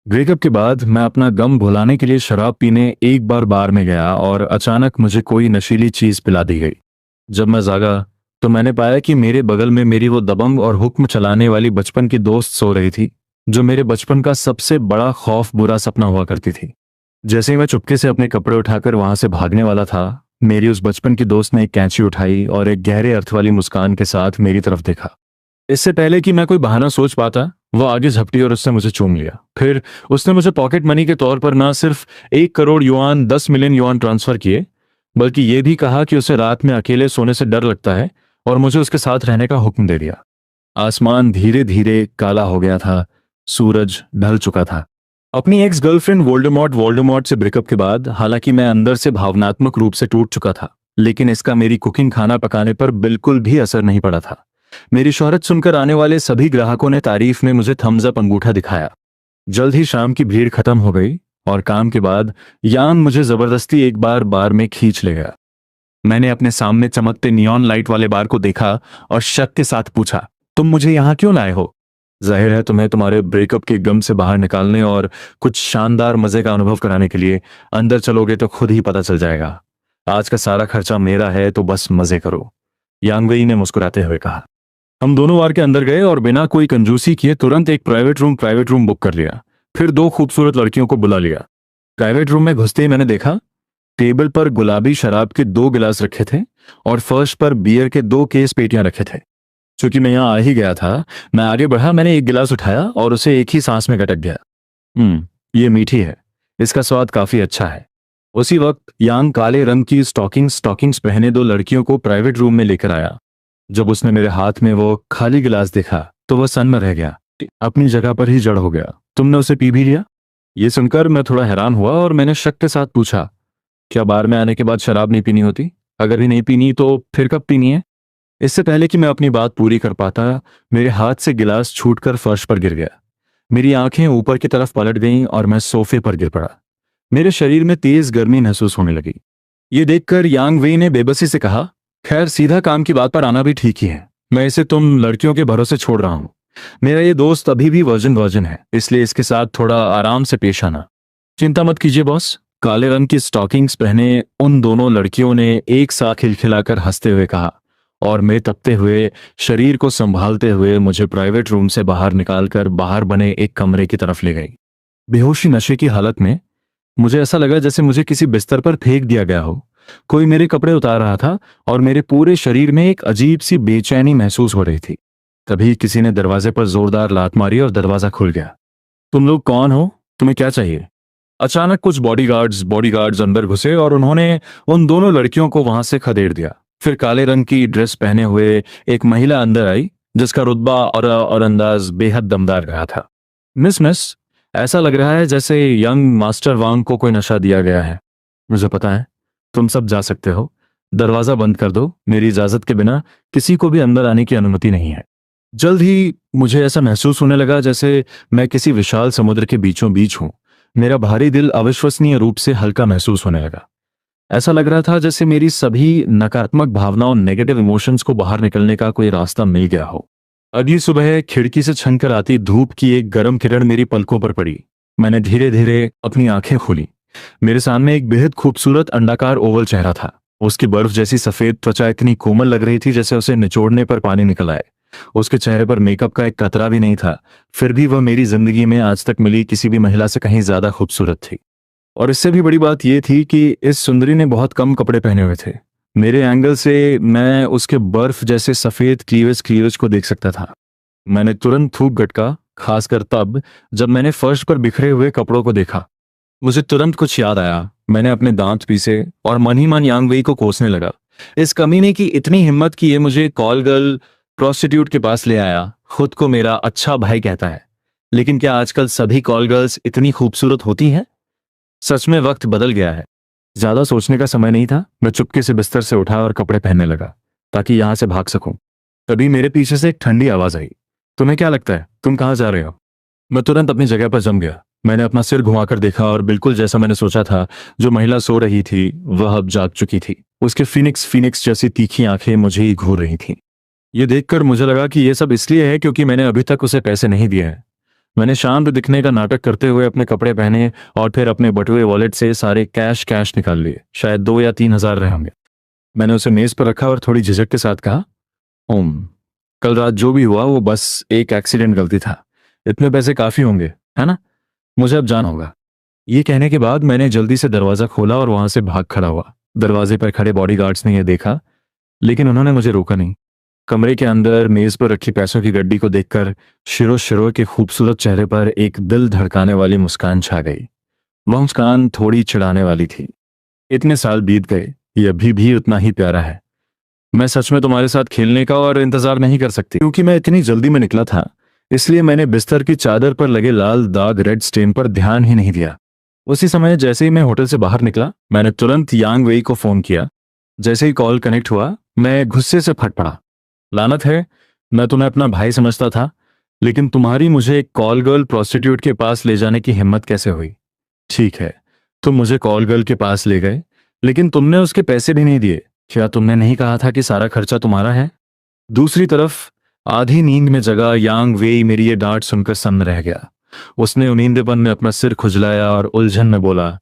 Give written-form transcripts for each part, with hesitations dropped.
Breakup के बाद मैं अपना गम भुलाने के लिए शराब पीने एक बार बार में गया और अचानक मुझे कोई नशीली चीज पिला दी गई। जब मैं जागा तो मैंने पाया कि मेरे बगल में मेरी वो दबंग और हुक्म चलाने वाली बचपन की दोस्त सो रही थी, जो मेरे बचपन का सबसे बड़ा खौफ बुरा सपना हुआ करती थी। जैसे ही मैं चुपके से अपने कपड़े उठाकर वहां से भागने वाला था, मेरी उस बचपन की दोस्त ने एक कैंची उठाई और एक गहरे अर्थ वाली मुस्कान के साथ मेरी तरफ देखा। इससे पहले कि मैं कोई बहाना सोच पाता, वो आगे झपटी और उसने मुझे चूम लिया। फिर उसने मुझे पॉकेट मनी के तौर पर ना सिर्फ 1 crore yuan 10 million yuan transfer किए, बल्कि ये भी कहा कि उसे रात में अकेले सोने से डर लगता है और मुझे उसके साथ रहने का हुक्म दे दिया। आसमान धीरे धीरे काला हो गया था, सूरज ढल चुका था। अपनी एक्स गर्लफ्रेंड वोल्डेमॉर्ट वोल्डेमॉर्ट से ब्रेकअप के बाद हालांकि मैं अंदर से भावनात्मक रूप से टूट चुका था, लेकिन इसका मेरी कुकिंग खाना पकाने पर बिल्कुल भी असर नहीं पड़ा था। मेरी शोहरत सुनकर आने वाले सभी ग्राहकों ने तारीफ में मुझे थम्स अप अंगूठा दिखाया। जल्द ही शाम की भीड़ खत्म हो गई और काम के बाद यान मुझे जबरदस्ती एक बार बार में खींच ले गया। मैंने अपने सामने चमकते नियॉन लाइट वाले बार को देखा और शक के साथ पूछा, तुम मुझे यहाँ क्यों लाए हो? जाहिर है तुम्हें तुम्हारे ब्रेकअप के गम से बाहर निकालने और कुछ शानदार मजे का अनुभव कराने के लिए। अंदर चलोगे तो खुद ही पता चल जाएगा। आज का सारा खर्चा मेरा है, तो बस मजे करो, यांगवेई ने मुस्कुराते हुए कहा। हम दोनों बार के अंदर गए और बिना कोई कंजूसी किए तुरंत एक प्राइवेट रूम बुक कर लिया। फिर दो खूबसूरत लड़कियों को बुला लिया। प्राइवेट रूम में घुसते ही मैंने देखा, टेबल पर गुलाबी शराब के 2 गिलास रखे थे और फर्श पर बियर के 2 केस पेटियां रखे थे। चूंकि मैं यहाँ आ ही गया था, मैं आगे बढ़ा। मैंने एक गिलास उठाया और उसे एक ही सांस में गटक गया। ये मीठी है, इसका स्वाद काफी अच्छा है। उसी वक्त यांग काले रंग की स्टॉकिंग्स पहने 2 लड़कियों को प्राइवेट रूम में लेकर आया। जब उसने मेरे हाथ में वो खाली गिलास देखा तो वह सन्न रह गया, अपनी जगह पर ही जड़ हो गया। तुमने उसे पी भी लिया? ये सुनकर मैं थोड़ा हैरान हुआ और मैंने शक के साथ पूछा, क्या बार में आने के बाद शराब नहीं पीनी होती? अगर ही नहीं पीनी तो फिर कब पीनी है? इससे पहले कि मैं अपनी बात पूरी कर पाता, मेरे हाथ से गिलास छूटकर फर्श पर गिर गया। मेरी आंखें ऊपर की तरफ पलट गईं और मैं सोफे पर गिर पड़ा। मेरे शरीर में तेज गर्मी महसूस होने लगी। ये देखकर यांग वेई ने बेबसी से कहा, खैर सीधा काम की बात पर आना भी ठीक ही है। मैं इसे तुम लड़कियों के भरोसे छोड़ रहा हूं। मेरा ये दोस्त अभी भी वर्जिन है, इसलिए इसके साथ थोड़ा आराम से पेश आना। चिंता मत कीजिए बॉस, काले रंग की स्टॉकिंग्स पहने उन दोनों लड़कियों ने एक साथ खिलखिलाकर हंसते हुए कहा और मैं तपते हुए शरीर को संभालते हुए मुझे प्राइवेट रूम से बाहर निकालकर बाहर बने एक कमरे की तरफ ले गई। बेहोशी नशे की हालत में मुझे ऐसा लगा जैसे मुझे किसी बिस्तर पर फेंक दिया गया हो। कोई मेरे कपड़े उतार रहा था और मेरे पूरे शरीर में एक अजीब सी बेचैनी महसूस हो रही थी। तभी किसी ने दरवाजे पर जोरदार लात मारी और दरवाजा खुल गया। तुम लोग कौन हो? तुम्हें क्या चाहिए? अचानक कुछ बॉडीगार्ड्स अंदर घुसे और उन्होंने उन दोनों लड़कियों को वहां से खदेड़ दिया। फिर काले रंग की ड्रेस पहने हुए एक महिला अंदर आई, जिसका रुतबा और अंदाज बेहद दमदार रहा था। मिस, ऐसा लग रहा है जैसे यंग मास्टर वांग को कोई नशा दिया गया है। मुझे पता है, तुम सब जा सकते हो। दरवाजा बंद कर दो, मेरी इजाजत के बिना किसी को भी अंदर आने की अनुमति नहीं है। जल्द ही मुझे ऐसा महसूस होने लगा जैसे मैं किसी विशाल समुद्र के बीचों बीच हूं। मेरा भारी दिल अविश्वसनीय रूप से हल्का महसूस होने लगा। ऐसा लग रहा था जैसे मेरी सभी नकारात्मक भावनाओं, नेगेटिव इमोशंस को बाहर निकलने का कोई रास्ता मिल गया हो। अगली सुबह खिड़की से छनकर आती धूप की एक गर्म किरण मेरी पलकों पर पड़ी। मैंने धीरे धीरे अपनी आंखें खोली। मेरे सामने एक बेहद खूबसूरत अंडाकार ओवल चेहरा था। उसकी बर्फ जैसी सफेद त्वचा इतनी कोमल लग रही थी जैसे उसे निचोड़ने पर पानी निकल आए। उसके चेहरे पर मेकअप का एक कतरा भी नहीं था, फिर भी वह मेरी जिंदगी में आज तक मिली किसी भी महिला से कहीं ज्यादा खूबसूरत थी। और इससे भी बड़ी बात यह थी कि इस सुंदरी ने बहुत कम कपड़े पहने हुए थे। मेरे एंगल से मैं उसके बर्फ जैसे सफेद क्लीवेज को देख सकता था। मैंने तुरंत थूक गटका, खासकर तब जब मैंने फर्श पर बिखरे हुए कपड़ों को देखा। मुझे तुरंत कुछ याद आया। मैंने अपने दांत पीसे और मन ही मन यांग वेई को कोसने लगा। इस कमीने की इतनी हिम्मत कि ये मुझे कॉल गर्ल प्रोस्टिट्यूट के पास ले आया। खुद को मेरा अच्छा भाई कहता है, लेकिन क्या आजकल सभी कॉल गर्ल्स इतनी खूबसूरत होती हैं? सच में वक्त बदल गया है। ज्यादा सोचने का समय नहीं था। मैं चुपके से बिस्तर से उठा और कपड़े पहनने लगा ताकि यहां से भाग सकूं। तभी मेरे पीछे से एक ठंडी आवाज आई, तुम्हें क्या लगता है, तुम कहां जा रहे हो? मैं तुरंत अपनी जगह पर जम गया। मैंने अपना सिर घुमाकर देखा और बिल्कुल जैसा मैंने सोचा था, जो महिला सो रही थी वह अब जाग चुकी थी। उसके फिनिक्स जैसी तीखी आंखें मुझे ही घूर रही थी। ये देखकर मुझे लगा कि यह सब इसलिए है क्योंकि मैंने अभी तक उसे पैसे नहीं दिए हैं। मैंने शांत दिखने का नाटक करते हुए अपने कपड़े पहने और फिर अपने बटुए वॉलेट से सारे कैश निकाल लिए। शायद 2 या 3 हज़ार रहे होंगे। मैंने उसे मेज पर रखा और थोड़ी झिझक के साथ कहा, ओम, कल रात जो भी हुआ वो बस एक एक्सीडेंट गलती था। इतने पैसे काफी होंगे, है ना? मुझे अब जाना होगा। ये कहने के बाद मैंने जल्दी से दरवाजा खोला और वहां से भाग खड़ा हुआ। दरवाजे पर खड़े बॉडीगार्ड्स ने यह देखा, लेकिन उन्होंने मुझे रोका नहीं। कमरे के अंदर मेज पर रखी पैसों की गड्डी को देखकर शिरो शिरो के खूबसूरत चेहरे पर एक दिल धड़काने वाली मुस्कान छा गई। वह मुस्कान थोड़ी चिढ़ाने वाली थी। इतने साल बीत गए, ये अभी भी उतना ही प्यारा है। मैं सच में तुम्हारे साथ खेलने का और इंतजार नहीं कर सकती। क्योंकि मैं इतनी जल्दी में निकला था, इसलिए मैंने बिस्तर की चादर पर लगे लाल दाग रेड स्टेन पर ध्यान ही नहीं दिया। उसी समय जैसे ही मैं होटल से बाहर निकला, मैंने तुरंत यांग वेई को फोन किया। जैसे ही कॉल कनेक्ट हुआ, मैं गुस्से से फट पड़ा। लानत है, मैं तुम्हें अपना भाई समझता था, लेकिन तुम्हारी मुझे एक कॉल गर्ल प्रोस्टिट्यूट के पास ले जाने की हिम्मत कैसे हुई? ठीक है, तुम मुझे कॉल गर्ल के पास ले गए, लेकिन तुमने उसके पैसे भी नहीं दिए। क्या तुमने नहीं कहा था कि सारा खर्चा तुम्हारा है? दूसरी तरफ आधी नींद में जगा यांग वेई मेरी ये डांट सुनकर सन्न रह गया। उसने नींदेपन में अपना सिर खुजलाया और उलझन में बोला,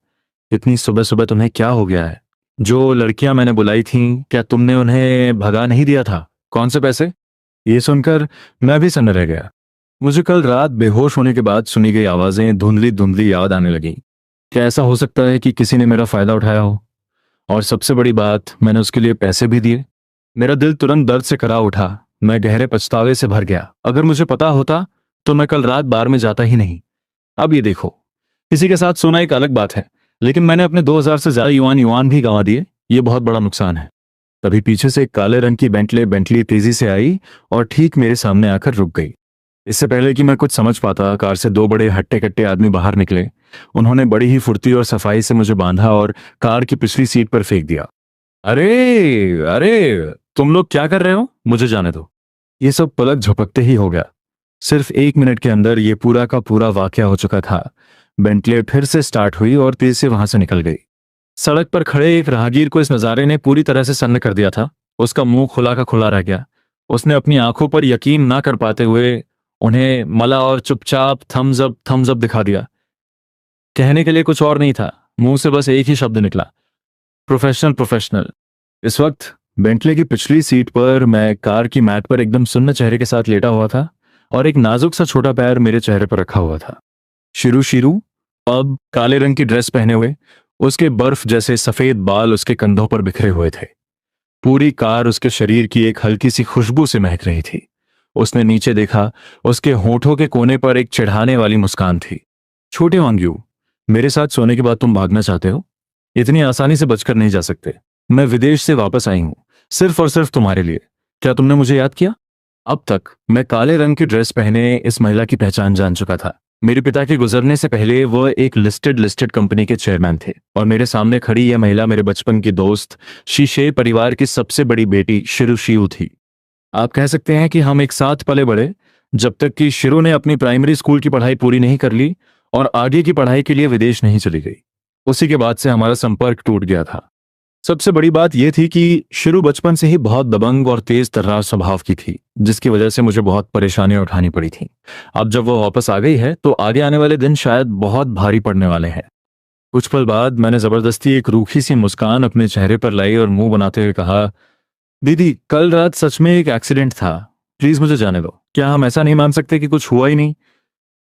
इतनी सुबह सुबह तुम्हें क्या हो गया है? जो लड़कियां मैंने बुलाई थीं, क्या तुमने उन्हें भगा नहीं दिया था? कौन से पैसे? ये सुनकर मैं भी सन्न रह गया। मुझे कल रात बेहोश होने के बाद सुनी गई आवाजें धुंधली धुंधली याद आने लगी। क्या ऐसा हो सकता है कि किसी ने मेरा फायदा उठाया हो? और सबसे बड़ी बात, मैंने उसके लिए पैसे भी दिए। मेरा दिल तुरंत दर्द से करा उठा। मैं गहरे पछतावे से भर गया। अगर मुझे पता होता तो मैं कल रात बार में जाता ही नहीं। अब ये देखो, किसी के साथ सोना एक अलग बात है, लेकिन मैंने अपने 2,000 से ज्यादा युआन भी गंवा दिए। ये बहुत बड़ा नुकसान है। तभी पीछे से एक काले रंग की बेंटली तेजी से आई और ठीक मेरे सामने आकर रुक गई। इससे पहले कि मैं कुछ समझ पाता, कार से दो बड़े हट्टे कट्टे आदमी बाहर निकले। उन्होंने बड़ी ही फुर्ती और सफाई से मुझे बांधा और कार की पिछली सीट पर फेंक दिया। अरे अरे, तुम लोग क्या कर रहे हो? मुझे जाने दो। ये सब पलक झपकते ही हो गया। सिर्फ 1 मिनट के अंदर ये पूरा का पूरा वाकया हो चुका था। बेंटले फिर से स्टार्ट हुई और तेज से वहां से निकल गई। सड़क पर खड़े एक राहगीर को इस नजारे ने पूरी तरह से सन्न कर दिया था। उसका मुंह खुला का खुला रह गया। उसने अपनी आंखों पर यकीन ना कर पाते हुए उन्हें मला और चुपचाप थम्स अप दिखा दिया। कहने के लिए कुछ और नहीं था, मुंह से बस एक ही शब्द निकला, प्रोफेशनल प्रोफेशनल। इस वक्त बेंटले की पिछली सीट पर मैं कार की मैट पर एकदम सुन्न चेहरे के साथ लेटा हुआ था और एक नाजुक सा छोटा पैर मेरे चेहरे पर रखा हुआ था। शिरू शिरू अब काले रंग की ड्रेस पहने हुए, उसके बर्फ जैसे सफेद बाल उसके कंधों पर बिखरे हुए थे। पूरी कार उसके शरीर की एक हल्की सी खुशबू से महक रही थी। उसने नीचे देखा, उसके होठों के कोने पर एक चिढ़ाने वाली मुस्कान थी। छोटे वांग्यू, मेरे साथ सोने के बाद तुम भागना चाहते हो? इतनी आसानी से बचकर नहीं जा सकते। मैं विदेश से वापस आई हूं, सिर्फ और सिर्फ तुम्हारे लिए। क्या तुमने मुझे याद किया? अब तक मैं काले रंग की ड्रेस पहने इस महिला की पहचान जान चुका था। मेरे पिता के गुजरने से पहले वह एक लिस्टेड कंपनी के चेयरमैन थे और मेरे सामने खड़ी यह महिला मेरे बचपन की दोस्त शीशे परिवार की सबसे बड़ी बेटी शिरू शिव थी। आप कह सकते हैं कि हम एक साथ पले बड़े, जब तक कि शिरू ने अपनी प्राइमरी स्कूल की पढ़ाई पूरी नहीं कर ली और आगे की पढ़ाई के लिए विदेश नहीं चली गई। उसी के बाद से हमारा संपर्क टूट गया था। सबसे बड़ी बात यह थी कि शिरू बचपन से ही बहुत दबंग और तेज तर्रार स्वभाव की थी, जिसकी वजह से मुझे बहुत परेशानियां उठानी पड़ी थी। अब जब वो वापस आ गई है तो आगे आने वाले दिन शायद बहुत भारी पड़ने वाले हैं। कुछ पल बाद मैंने जबरदस्ती एक रूखी सी मुस्कान अपने चेहरे पर लाई और मुंह बनाते हुए कहा, दीदी, कल रात सच में एक एक्सीडेंट था। प्लीज मुझे जाने दो। क्या हम ऐसा नहीं मान सकते कि कुछ हुआ ही नहीं?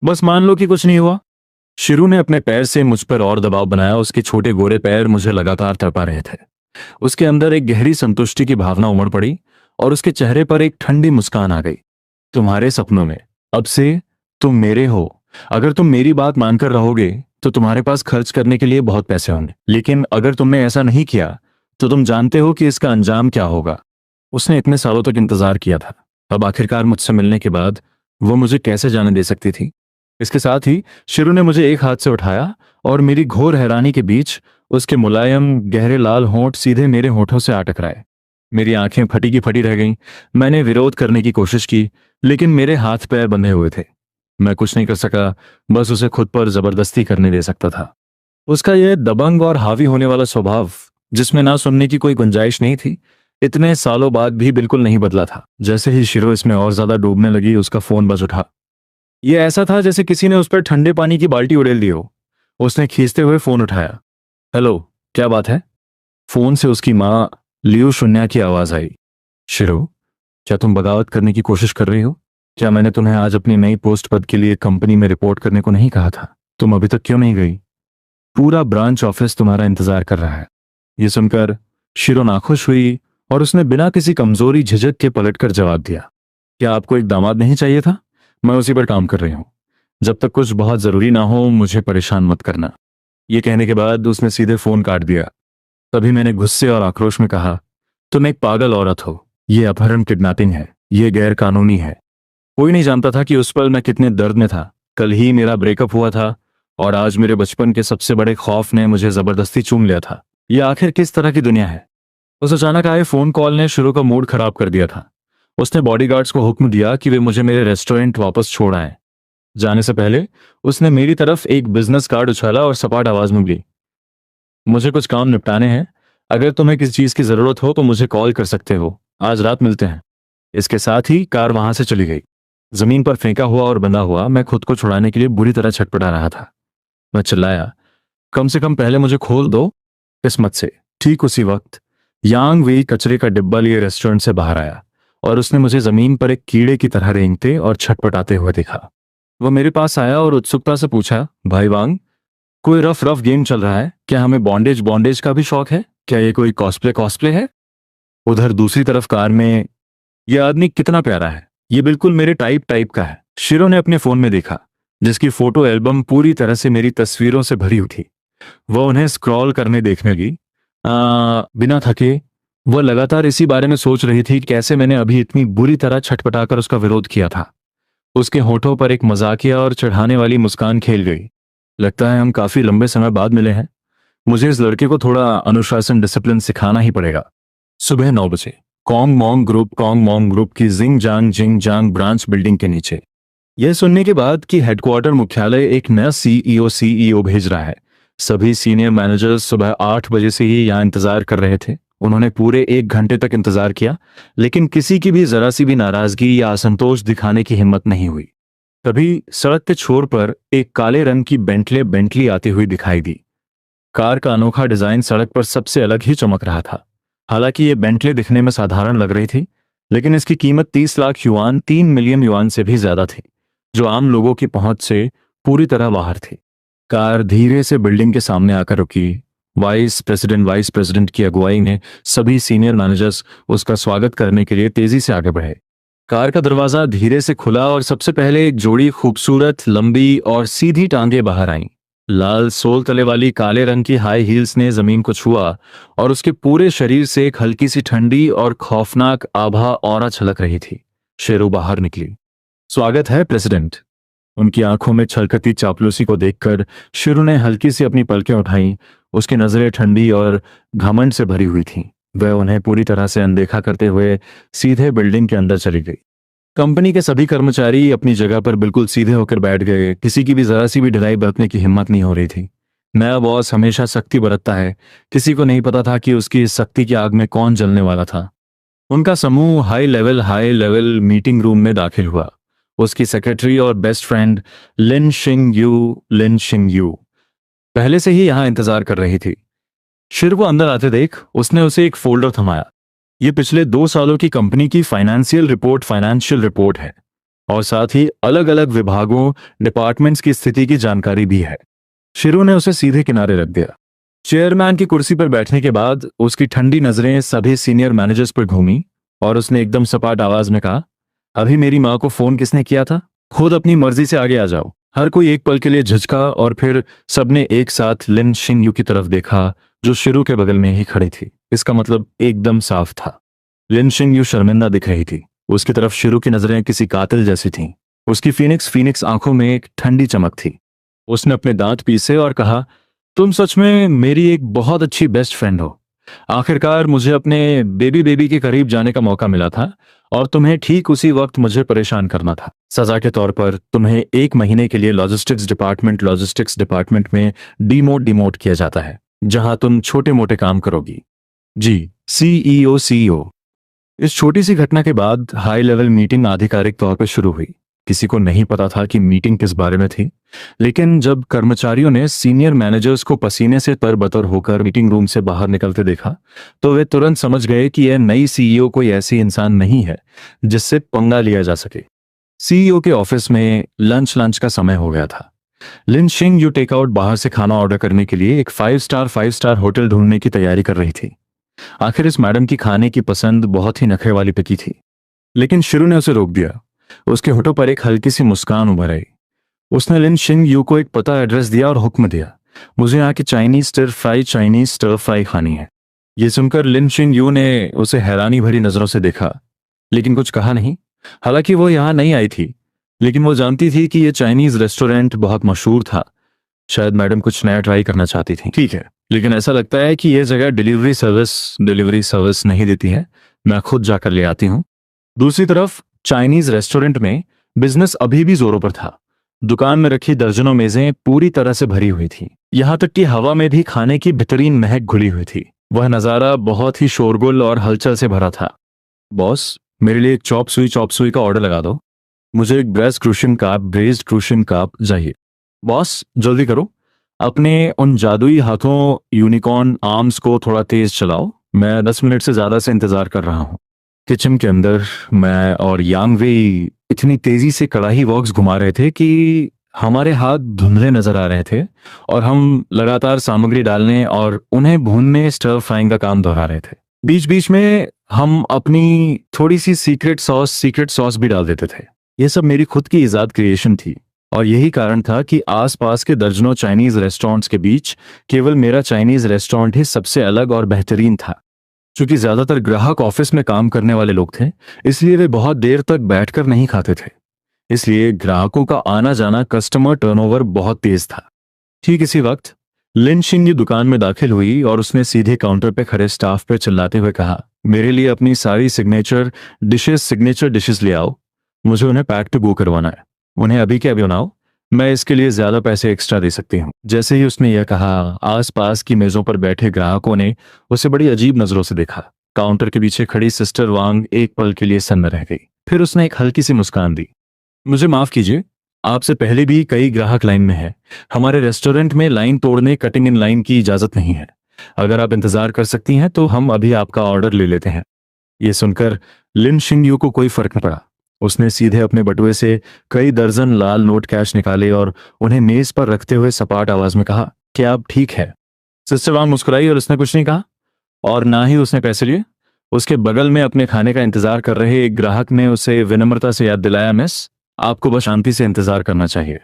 बस मान लो कि कुछ नहीं हुआ। शिरू ने अपने पैर से मुझ पर और दबाव बनाया। उसके छोटे गोरे पैर मुझे लगातार तड़पा रहे थे। उसके अंदर एक गहरी संतुष्टि की भावना उमड़ पड़ी और उसके चेहरे पर एक ठंडी मुस्कान आ गई। तुम्हारे सपनों में अब से तुम मेरे हो। अगर तुम मेरी बात मानकर रहोगे तो तुम्हारे पास खर्च करने के लिए बहुत पैसे होंगे, लेकिन अगर तुमने ऐसा नहीं किया तो तुम जानते हो कि इसका अंजाम क्या होगा। उसने इतने सालों तक इंतजार किया था, अब आखिरकार मुझसे मिलने के बाद वो मुझे कैसे जाने दे सकती थी? इसके साथ ही शिरू ने मुझे एक हाथ से उठाया और मेरी घोर हैरानी के बीच उसके मुलायम गहरे लाल होंठ सीधे मेरे होठों से आ टकराए। मेरी आंखें फटी की फटी रह गईं। मैंने विरोध करने की कोशिश की, लेकिन मेरे हाथ पैर बंधे हुए थे। मैं कुछ नहीं कर सका, बस उसे खुद पर जबरदस्ती करने दे सकता था। उसका यह दबंग और हावी होने वाला स्वभाव, जिसमें ना सुनने की कोई गुंजाइश नहीं थी, इतने सालों बाद भी बिल्कुल नहीं बदला था। जैसे ही शिरो इसमें और ज्यादा डूबने लगी, उसका फोन बज उठा। ये ऐसा था जैसे किसी ने उस पर ठंडे पानी की बाल्टी उड़ेल दी हो। उसने खींचते हुए फोन उठाया। हेलो, क्या बात है? फोन से उसकी माँ लियो शुन्या की आवाज आई। शिरो, क्या तुम बगावत करने की कोशिश कर रही हो? क्या मैंने तुम्हें आज अपनी नई पोस्ट पद के लिए कंपनी में रिपोर्ट करने को नहीं कहा था? तुम अभी तक क्यों नहीं गई? पूरा ब्रांच ऑफिस तुम्हारा इंतजार कर रहा है। ये सुनकर शिरो नाखुश हुई और उसने बिना किसी कमजोरी झिझक के पलटकर जवाब दिया। क्या आपको एक दामाद नहीं चाहिए था? मैं उसी पर काम कर रही हूं। जब तक कुछ बहुत जरूरी ना हो मुझे परेशान मत करना। ये कहने के बाद उसने सीधे फोन काट दिया। तभी मैंने गुस्से और आक्रोश में कहा, तुम एक पागल औरत हो। ये अपहरण किडनैपिंग है। ये गैर कानूनी है। कोई नहीं जानता था कि उस पल मैं कितने दर्द में था। कल ही मेरा ब्रेकअप हुआ था और आज मेरे बचपन के सबसे बड़े खौफ ने मुझे जबरदस्ती चूम लिया था। यह आखिर किस तरह की दुनिया है? उस अचानक आए फोन कॉल ने शुरू का मूड खराब कर दिया था। उसने बॉडीगार्ड्स को हुक्म दिया कि वे मुझे मेरे रेस्टोरेंट वापस छोड़ आए। जाने से पहले उसने मेरी तरफ एक बिजनेस कार्ड उछाला और सपाट आवाज में बोली, मुझे कुछ काम निपटाने हैं। अगर तुम्हें किसी चीज की जरूरत हो तो मुझे कॉल कर सकते हो। आज रात मिलते हैं। इसके साथ ही कार वहां से चली गई। जमीन पर फेंका हुआ और बंधा हुआ मैं खुद को छुड़ाने के लिए बुरी तरह छटपटा रहा था। मैं चिल्लाया, कम से कम पहले मुझे खोल दो। किस्मत से ठीक उसी वक्त यांग वी कचरे का डिब्बा लिए रेस्टोरेंट से बाहर आया और उसने मुझे जमीन पर एक कीड़े की तरह रेंगते और छटपटाते हुए देखा। वह मेरे पास आया और उत्सुकता से पूछा, भाई वांग, कोई रफ रफ गेम चल रहा है क्या? हमें बॉन्डेज बॉन्डेज का भी शौक है क्या? ये कोई कॉस्प्ले कॉस्प्ले है? उधर दूसरी तरफ कार में, यह आदमी कितना प्यारा है। ये बिल्कुल मेरे टाइप टाइप का है। शिरो ने अपने फोन में देखा, जिसकी फोटो एल्बम पूरी तरह से मेरी तस्वीरों से भरी हुई थी। वह उन्हें स्क्रॉल करने देखने लगी। बिना थके वह लगातार इसी बारे में सोच रही थी कि कैसे मैंने अभी इतनी बुरी तरह छटपटाकर उसका विरोध किया था। उसके होठों पर एक मजाकिया और चढ़ाने वाली मुस्कान खेल गई। लगता है हम काफी लंबे समय बाद मिले हैं। मुझे इस लड़के को थोड़ा अनुशासन डिसिप्लिन सिखाना ही पड़ेगा। सुबह 9 बजे कॉन्ग मोंग ग्रुप की जिंग जांग ब्रांच बिल्डिंग के नीचे। यह सुनने के बाद कि हेडक्वार्टर मुख्यालय एक नया सीईओ भेज रहा है, सभी सीनियर मैनेजर्स सुबह 8 बजे से ही यहाँ इंतजार कर रहे थे। उन्होंने पूरे 1 घंटे तक इंतजार किया, लेकिन किसी की भी जरा सी भी नाराजगी या असंतोष दिखाने की हिम्मत नहीं हुई। तभी सड़क के छोर पर एक काले रंग की बेंटली आती हुई दिखाई दी। कार का अनोखा डिजाइन सड़क पर सबसे अलग ही चमक रहा था। हालांकि ये बेंटले दिखने में साधारण लग रही थी, लेकिन इसकी कीमत 30 लाख युआन, 3 मिलियन युआन से भी ज्यादा थी, जो आम लोगों की पहुंच से पूरी तरह बाहर थी। कार धीरे से बिल्डिंग के सामने आकर रुकी। वाइस प्रेसिडेंट की अगुवाई में सभी सीनियर मैनेजर्स उसका स्वागत करने के लिए तेजी से आगे बढ़े। कार का दरवाजा धीरे से खुला और सबसे पहले एक जोड़ी खूबसूरत लंबी और सीधी टांगे बाहर आईं। लाल सोल तले वाली काले रंग की हाई हील्स ने जमीन को छुआ और उसके पूरे शरीर से एक हल्की सी ठंडी और खौफनाक आभा ऑरा छलक रही थी। शेरू बाहर निकली। स्वागत है प्रेसिडेंट। उनकी आंखों में छलकती चापलूसी को देखकर शेरू ने हल्की सी अपनी पलकें उठाईं। उसकी नजरें ठंडी और घमंड से भरी हुई थीं। वह उन्हें पूरी तरह से अनदेखा करते हुए सीधे बिल्डिंग के अंदर चली गई। कंपनी के सभी कर्मचारी अपनी जगह पर बिल्कुल सीधे होकर बैठ गए। किसी की भी जरा सी भी ढिलाई बरतने की हिम्मत नहीं हो रही थी। नया बॉस हमेशा सख्ती बरतता है। किसी को नहीं पता था कि उसकी इस सख्ती की आग में कौन जलने वाला था। उनका समूह हाई लेवल मीटिंग रूम में दाखिल हुआ। उसकी सेक्रेटरी और बेस्ट फ्रेंड लिन शिंग यू पहले से ही यहां इंतजार कर रही थी। शिर को अंदर आते देख उसने उसे एक फोल्डर थमाया। ये पिछले 2 सालों की कंपनी की फाइनेंशियल रिपोर्ट है और साथ ही अलग अलग विभागों डिपार्टमेंट्स की स्थिति की जानकारी भी है। शिरू ने उसे सीधे किनारे रख दिया। चेयरमैन की कुर्सी पर बैठने के बाद उसकी ठंडी नजरें सभी सीनियर मैनेजर्स पर घूमी और उसने एकदम सपाट आवाज में कहा, अभी मेरी माँ को फोन किसने किया था? खुद अपनी मर्जी से आगे आ जाओ। हर कोई एक पल के लिए झिझका और फिर सबने एक साथ लिन शिंग यू की तरफ देखा, जो शिरू के बगल में ही खड़ी थी। इसका मतलब एकदम साफ था। लिन शिंग यू शर्मिंदा दिख रही थी। उसकी तरफ शिरू की नजरें किसी कातिल जैसी थीं। उसकी फीनिक्स आंखों में एक ठंडी चमक थी। उसने अपने दांत पीसे और कहा, तुम सच में मेरी एक बहुत अच्छी बेस्ट फ्रेंड हो। आखिरकार मुझे अपने बेबी के करीब जाने का मौका मिला था और तुम्हें ठीक उसी वक्त मुझे परेशान करना था। सजा के तौर पर तुम्हें 1 महीने के लिए लॉजिस्टिक्स डिपार्टमेंट में डिमोट किया जाता है, जहां तुम छोटे मोटे काम करोगी। जी, सीईओ। इस छोटी सी घटना के बाद हाई लेवल मीटिंग आधिकारिक तौर पर शुरू हुई। किसी को नहीं पता था कि मीटिंग किस बारे में थी, लेकिन जब कर्मचारियों ने सीनियर मैनेजर्स को पसीने से तरबतर होकर मीटिंग रूम से बाहर निकलते देखा, तो वे तुरंत समझ गए कि यह नई सीईओ कोई ऐसी इंसान नहीं है जिससे पंगा लिया जा सके। सीईओ के ऑफिस में लंच का समय हो गया था। लिन शिंग यू टेकआउट बाहर से खाना ऑर्डर करने के लिए एक 5 स्टार होटल ढूंढने की तैयारी कर रही थी। आखिर इस मैडम की खाने की पसंद बहुत ही नखरे वाली पिकी थी, लेकिन शिरू ने उसे रोक दिया। उसके होठों पर एक हल्की सी मुस्कान उभर आई। उसने लिन शिंग यू को एक पता एड्रेस दिया और हुक्म दिया, मुझे यहाँ की चाइनीज स्टर फ्राई खानी है। ये सुनकर लिन शिंग यू ने उसे हैरानी भरी नजरों से देखा, लेकिन कुछ कहा नहीं। हालांकि वो यहाँ नहीं आई थी, लेकिन वो जानती थी कि ये चाइनीज रेस्टोरेंट बहुत मशहूर था। शायद मैडम कुछ नया ट्राई करना चाहती थी। ठीक है, लेकिन ऐसा लगता है कि यह जगह डिलीवरी सर्विस नहीं देती है, मैं खुद जाकर ले आती हूँ। दूसरी तरफ चाइनीज रेस्टोरेंट में बिजनेस अभी भी जोरों पर था। दुकान में रखी दर्जनों मेजें पूरी तरह से भरी हुई थी, यहां तक कि हवा में भी खाने की बेहतरीन महक घुली हुई थी। वह नजारा बहुत ही शोरगुल और हलचल से भरा था। बॉस, मेरे लिए एक चॉप सुई का ऑर्डर लगा दो। मुझे एक ब्रेज्ड क्रूशियन कार्प चाहिए। बॉस, जल्दी करो, अपने उन जादुई हाथों यूनिकॉर्न आर्म्स को थोड़ा तेज चलाओ, मैं 10 मिनट से ज्यादा से इंतजार कर रहा हूँ। किचन के अंदर मैं और यांग वेई इतनी तेजी से कढ़ाई वॉक्स घुमा रहे थे कि हमारे हाथ धुंधले नजर आ रहे थे, और हम लगातार सामग्री डालने और उन्हें भूनने स्टर फ्राइंग का काम दोहरा रहे थे। बीच बीच में हम अपनी थोड़ी सी सीक्रेट सॉस भी डाल देते थे। यह सब मेरी खुद की इजाद क्रिएशन थी, और यही कारण था कि आसपास के दर्जनों चाइनीज रेस्टोरेंट्स के बीच केवल मेरा चाइनीज रेस्टोरेंट ही सबसे अलग और बेहतरीन था। चूंकि ज्यादातर ग्राहक ऑफिस में काम करने वाले लोग थे, इसलिए वे बहुत देर तक बैठकर नहीं खाते थे, इसलिए ग्राहकों का आना जाना, कस्टमर टर्नओवर बहुत तेज था। ठीक इसी वक्त लिन शिंग दुकान में दाखिल हुई और उसने सीधे काउंटर पे खड़े स्टाफ पर चिल्लाते हुए कहा, मेरे लिए अपनी सारी सिग्नेचर डिशेस ले आओ, मुझे उन्हें पैक टू गो करवाना है। उन्हें अभी के अभी बनाओ, मैं इसके लिए ज्यादा पैसे एक्स्ट्रा दे सकती हूँ। जैसे ही उसने यह कहा, आसपास की मेजों पर बैठे ग्राहकों ने उसे बड़ी अजीब नजरों से देखा। काउंटर के पीछे खड़ी सिस्टर वांग एक पल के लिए सन्न रह गई, फिर उसने एक हल्की सी मुस्कान दी। मुझे माफ कीजिए, आपसे पहले भी कई ग्राहक लाइन में है। हमारे रेस्टोरेंट में लाइन तोड़ने, कटिंग इन लाइन की इजाजत नहीं है। अगर आप इंतजार कर सकती हैं तो हम अभी आपका ऑर्डर ले लेते हैं। यह सुनकर लिन शिंग यू को कोई फर्क न पड़ा। उसने सीधे अपने बटुए से कई दर्जन लाल नोट कैश निकाले और उन्हें मेज पर रखते हुए सपाट आवाज में कहा, क्या आप ठीक है? सिस्टर वांग मुस्कुराई और उसने कुछ नहीं कहा, और ना ही उसने पैसे लिए। उसके बगल में अपने खाने का इंतजार कर रहे एक ग्राहक ने उसे विनम्रता से याद दिलाया, मिस, आपको बस शांति से इंतजार करना चाहिए।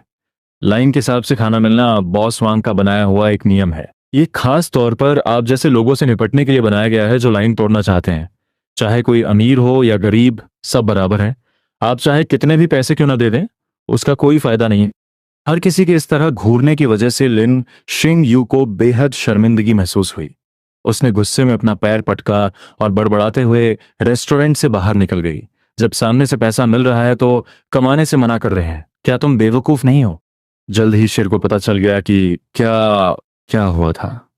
लाइन के हिसाब से खाना मिलना बॉस वांग का बनाया हुआ एक नियम है। ये खास तौर पर आप जैसे लोगों से निपटने के लिए बनाया गया है जो लाइन तोड़ना चाहते हैं। चाहे कोई अमीर हो या गरीब, सब बराबर है। आप चाहे कितने भी पैसे क्यों ना दे दें, उसका कोई फायदा नहीं है। हर किसी के इस तरह घूरने की वजह से लिन शिंग यू को बेहद शर्मिंदगी महसूस हुई। उसने गुस्से में अपना पैर पटका और बड़बड़ाते हुए रेस्टोरेंट से बाहर निकल गई। जब सामने से पैसा मिल रहा है तो कमाने से मना कर रहे हैं, क्या तुम बेवकूफ नहीं हो? जल्द ही शेर को पता चल गया कि क्या क्या हुआ था।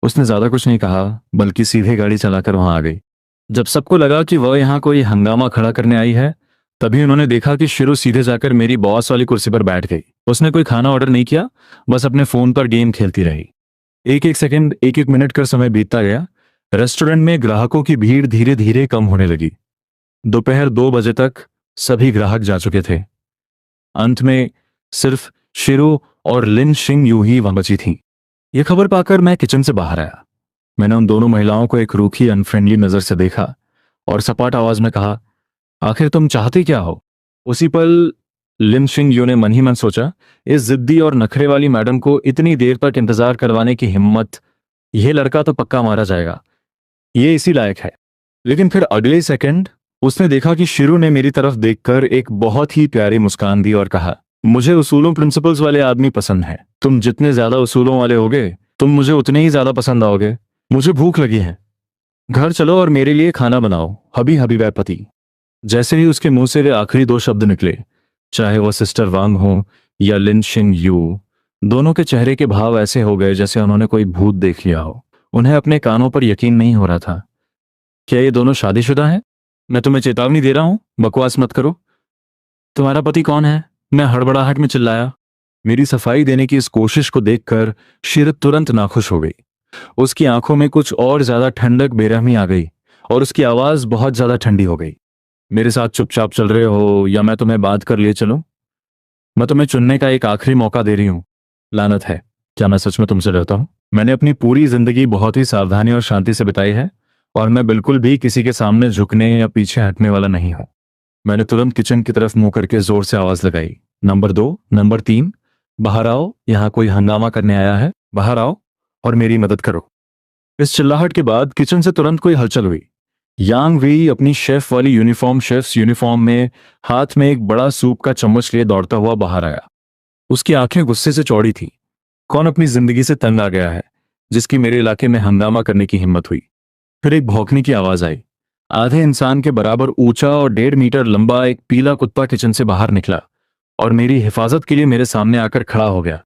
उसने ज्यादा कुछ नहीं कहा, बल्कि सीधे गाड़ी चलाकर वहां आ गई। जब सबको लगा कि वह यहाँ कोई हंगामा खड़ा करने आई है, तभी उन्होंने देखा कि शिरू सीधे जाकर मेरी बॉस वाली कुर्सी पर बैठ गई। उसने कोई खाना ऑर्डर नहीं किया, बस अपने फोन पर गेम खेलती रही। एक एक सेकंड, एक एक मिनट का समय बीतता गया। रेस्टोरेंट में ग्राहकों की भीड़ धीरे धीरे कम होने लगी। दोपहर 2 बजे तक सभी ग्राहक जा चुके थे। अंत में सिर्फ शिरू और लिन शिंग यू ही वहां बची थी। यह खबर पाकर मैं किचन से बाहर आया। मैंने उन दोनों महिलाओं को एक रूखी अनफ्रेंडली नजर से देखा और सपाट आवाज में कहा, आखिर तुम चाहती क्या हो? उसी पल लिन शिंग यू ने मन ही मन सोचा, इस जिद्दी और नखरे वाली मैडम को इतनी देर तक इंतजार करवाने की हिम्मत, यह लड़का तो पक्का मारा जाएगा, ये इसी लायक है। लेकिन फिर अगले सेकंड उसने देखा कि शिरू ने मेरी तरफ देखकर एक बहुत ही प्यारी मुस्कान दी और कहा, मुझे उसूलों प्रिंसिपल्स वाले आदमी पसंद है। तुम जितने ज्यादा उसूलों वाले होगे, तुम मुझे उतने ही ज्यादा पसंद आओगे। मुझे भूख लगी है, घर चलो और मेरे लिए खाना बनाओ, हबी हबीबा पति। जैसे ही उसके मुंह से वे आखिरी 2 शब्द निकले, चाहे वो सिस्टर वांग हो या लिन शिंग यू, दोनों के चेहरे के भाव ऐसे हो गए जैसे उन्होंने कोई भूत देख लिया हो। उन्हें अपने कानों पर यकीन नहीं हो रहा था। क्या ये दोनों शादीशुदा हैं? मैं तुम्हें चेतावनी दे रहा हूं, बकवास मत करो। तुम्हारा पति कौन है? मैं हड़बड़ाहट में चिल्लाया। मेरी सफाई देने की इस कोशिश को देखकर शिर तुरंत नाखुश हो गई। उसकी आंखों में कुछ और ज्यादा ठंडक बेरहमी आ गई और उसकी आवाज बहुत ज्यादा ठंडी हो गई। मेरे साथ चुपचाप चल रहे हो या मैं तुम्हें बात कर लिए चलूं? मैं तुम्हें चुनने का एक आखिरी मौका दे रही हूं। लानत है, क्या मैं सच में तुमसे डरता हूं? मैंने अपनी पूरी जिंदगी बहुत ही सावधानी और शांति से बिताई है और मैं बिल्कुल भी किसी के सामने झुकने या पीछे हटने वाला नहीं हूं। मैंने तुरंत किचन की तरफ मुंह करके जोर से आवाज लगाई, नंबर 2, नंबर 3, बाहर आओ, यहाँ कोई हंगामा करने आया है, बाहर आओ और मेरी मदद करो। इस चिल्लाहट के बाद किचन से तुरंत कोई हलचल हुई। यांग वी अपनी शेफ वाली शेफ्स यूनिफॉर्म में हाथ में एक बड़ा सूप का चम्मच लिए दौड़ता हुआ बाहर आया। उसकी आंखें गुस्से से चौड़ी थी। कौन अपनी जिंदगी से तंग आ गया है जिसकी मेरे इलाके में हंगामा करने की हिम्मत हुई? फिर एक भौंकने की आवाज आई। आधे इंसान के बराबर ऊंचा और 1.5 मीटर लंबा एक पीला कुत्ता किचन से बाहर निकला और मेरी हिफाजत के लिए मेरे सामने आकर खड़ा हो गया।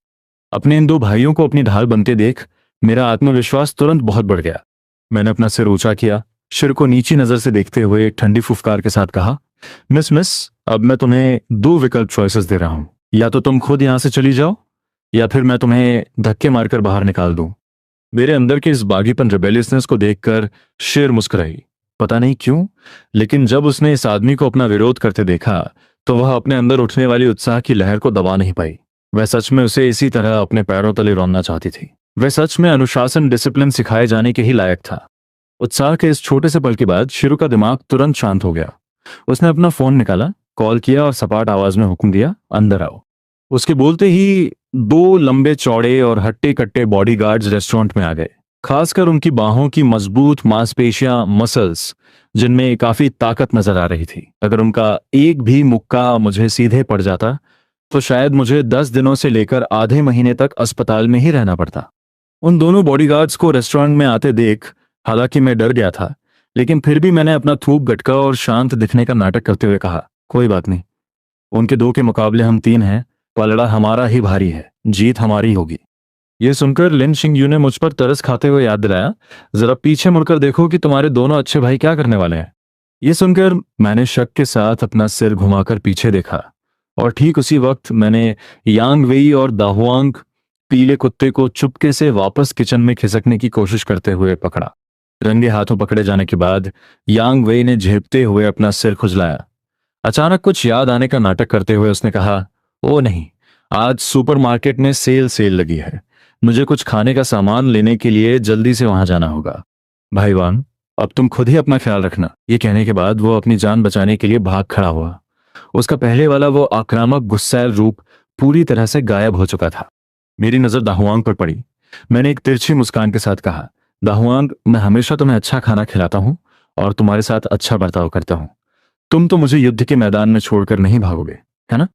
अपने इन दो भाइयों को अपनी ढाल बनते देख मेरा आत्मविश्वास तुरंत बहुत बढ़ गया। मैंने अपना सिर ऊंचा किया, सिर को नीची नजर से देखते हुए ठंडी फुफकार के साथ कहा, मिस, अब मैं तुम्हें 2 विकल्प चॉइसेस दे रहा हूं। या तो तुम खुद यहां से चली जाओ या फिर मैं तुम्हें धक्के मारकर बाहर निकाल दूं। मेरे अंदर के इस बागीपन रिबेलियसनेस को देखकर शेर मुस्कुराई। पता नहीं क्यों, लेकिन जब उसने इस आदमी को अपना विरोध करते देखा तो वह अपने अंदर उठने वाली उत्साह की लहर को दबा नहीं पाई। वह सच में उसे इसी तरह अपने पैरों तले रौंदना चाहती थी। वह सच में अनुशासन डिसिप्लिन सिखाए जाने के ही लायक था। उत्साह के इस छोटे से पल के बाद शिरू का दिमाग तुरंत शांत हो गया। उसने अपना फोन निकाला, कॉल किया और सपाट आवाज में हुक्म दिया, अंदर आओ। उसके बोलते ही 2 लंबे चौड़े और हट्टे कट्टे बॉडीगार्ड्स रेस्टोरेंट में आ गए। खासकर उनकी बाहों की मजबूत मांसपेशियां, मसल्स, जिनमें काफी ताकत नजर आ रही थी। अगर उनका एक भी मुक्का मुझे सीधे पड़ जाता तो शायद मुझे 10 दिनों से लेकर आधे महीने तक अस्पताल में ही रहना पड़ता। उन दोनों बॉडीगार्ड्स को रेस्टोरेंट में आते देख हालांकि मैं डर गया था, लेकिन फिर भी मैंने अपना थूक गटका और शांत दिखने का नाटक करते हुए कहा, कोई बात नहीं, उनके 2 के मुकाबले हम 3 हैं, पलड़ा हमारा ही भारी है, जीत हमारी होगी। यह सुनकर लिन शिंगयू ने मुझ पर तरस खाते हुए याद दिलाया, जरा पीछे मुड़कर देखो कि तुम्हारे दोनों अच्छे भाई क्या करने वाले हैं। यह सुनकर मैंने शक के साथ अपना सिर घुमाकर पीछे देखा और ठीक उसी वक्त मैंने यांग वेई और दाहुआंग पीले कुत्ते को चुपके से वापस किचन में खिसकने की कोशिश करते हुए पकड़ा। रंगे हाथों पकड़े जाने के बाद यांग वेई ने झेपते हुए अपना सिर खुजलाया। अचानक कुछ याद आने का नाटक करते हुए उसने कहा, ओ नहीं, आज सुपरमार्केट में सेल लगी है, मुझे कुछ खाने का सामान लेने के लिए जल्दी से वहां जाना होगा। भाई वांग, अब तुम खुद ही अपना ख्याल रखना। ये कहने के बाद वो अपनी जान बचाने के लिए भाग खड़ा हुआ। उसका पहले वाला वो आक्रामक गुस्सैल रूप पूरी तरह से गायब हो चुका था। मेरी नजर दाहुआंग पर पड़ी। मैंने एक तिरछी मुस्कान के साथ कहा, दाहुआंग, मैं हमेशा तुम्हें अच्छा खाना खिलाता हूं और तुम्हारे साथ अच्छा बर्ताव करता हूं। तुम तो मुझे युद्ध के मैदान में छोड़कर नहीं भागोगे, है ना?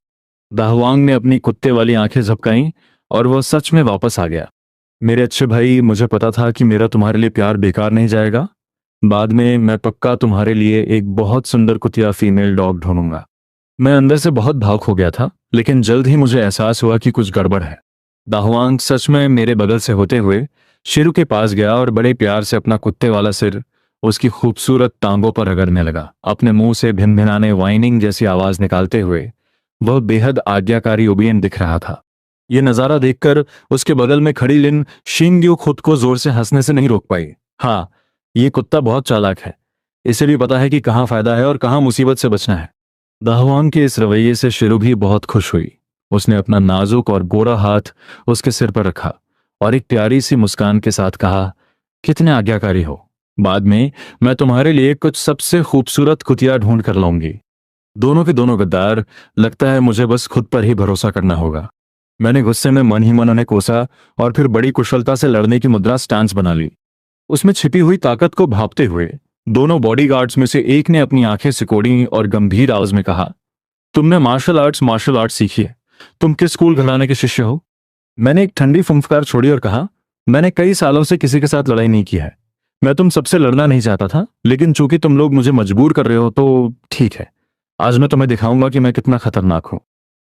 दाहुआंग ने अपनी कुत्ते वाली आंखें झपकाईं और वह सच में वापस आ गया। मेरे अच्छे भाई, मुझे पता था कि मेरा तुम्हारे लिए प्यार बेकार नहीं जाएगा। बाद में मैं पक्का तुम्हारे लिए एक बहुत सुंदर कुतिया फीमेल डॉग ढूंढूंगा। मैं अंदर से बहुत भावुक हो गया था, लेकिन जल्द ही मुझे एहसास हुआ कि कुछ गड़बड़ है। दाहुआंग सच में मेरे बगल से होते हुए शिरू के पास गया और बड़े प्यार से अपना कुत्ते वाला सिर उसकी खूबसूरत टांगों पर रगड़ने लगा। अपने मुंह से भिनभिनाने वाइनिंग जैसी आवाज निकालते हुए वह बेहद आज्ञाकारी ओबियन दिख रहा था। यह नजारा देखकर उसके बगल में खड़ी लिन शिंगयू खुद को जोर से हंसने से नहीं रोक पाई। हाँ, ये कुत्ता बहुत चालाक है, इसे भी पता है कि कहाँ फायदा है और कहाँ मुसीबत से बचना है। दाहुआंग के इस रवैये से शिरू भी बहुत खुश हुई। उसने अपना नाजुक और गोरा हाथ उसके सिर पर रखा और एक प्यारी सी मुस्कान के साथ कहा, कितने आज्ञाकारी हो, बाद में मैं तुम्हारे लिए कुछ सबसे खूबसूरत कुतिया ढूंढ कर लाऊंगी। दोनों के दोनों गद्दार, लगता है मुझे बस खुद पर ही भरोसा करना होगा। मैंने गुस्से में मन ही मन उन्हें कोसा और फिर बड़ी कुशलता से लड़ने की मुद्रा स्टांस बना ली। उसमें छिपी हुई ताकत को भांपते हुए दोनों बॉडीगार्ड्स में से एक ने अपनी आंखें सिकोड़ी और गंभीर आवाज में कहा, तुमने मार्शल आर्ट्स सीखी है, तुम किस स्कूल घराने के शिष्य हो? मैंने एक ठंडी फुंफकार छोड़ी और कहा, मैंने कई सालों से किसी के साथ लड़ाई नहीं की है। मैं तुम सबसे लड़ना नहीं चाहता था, लेकिन चूंकि तुम लोग मुझे मजबूर कर रहे हो तो ठीक है, आज मैं तुम्हें दिखाऊंगा कि मैं कितना खतरनाक हूं।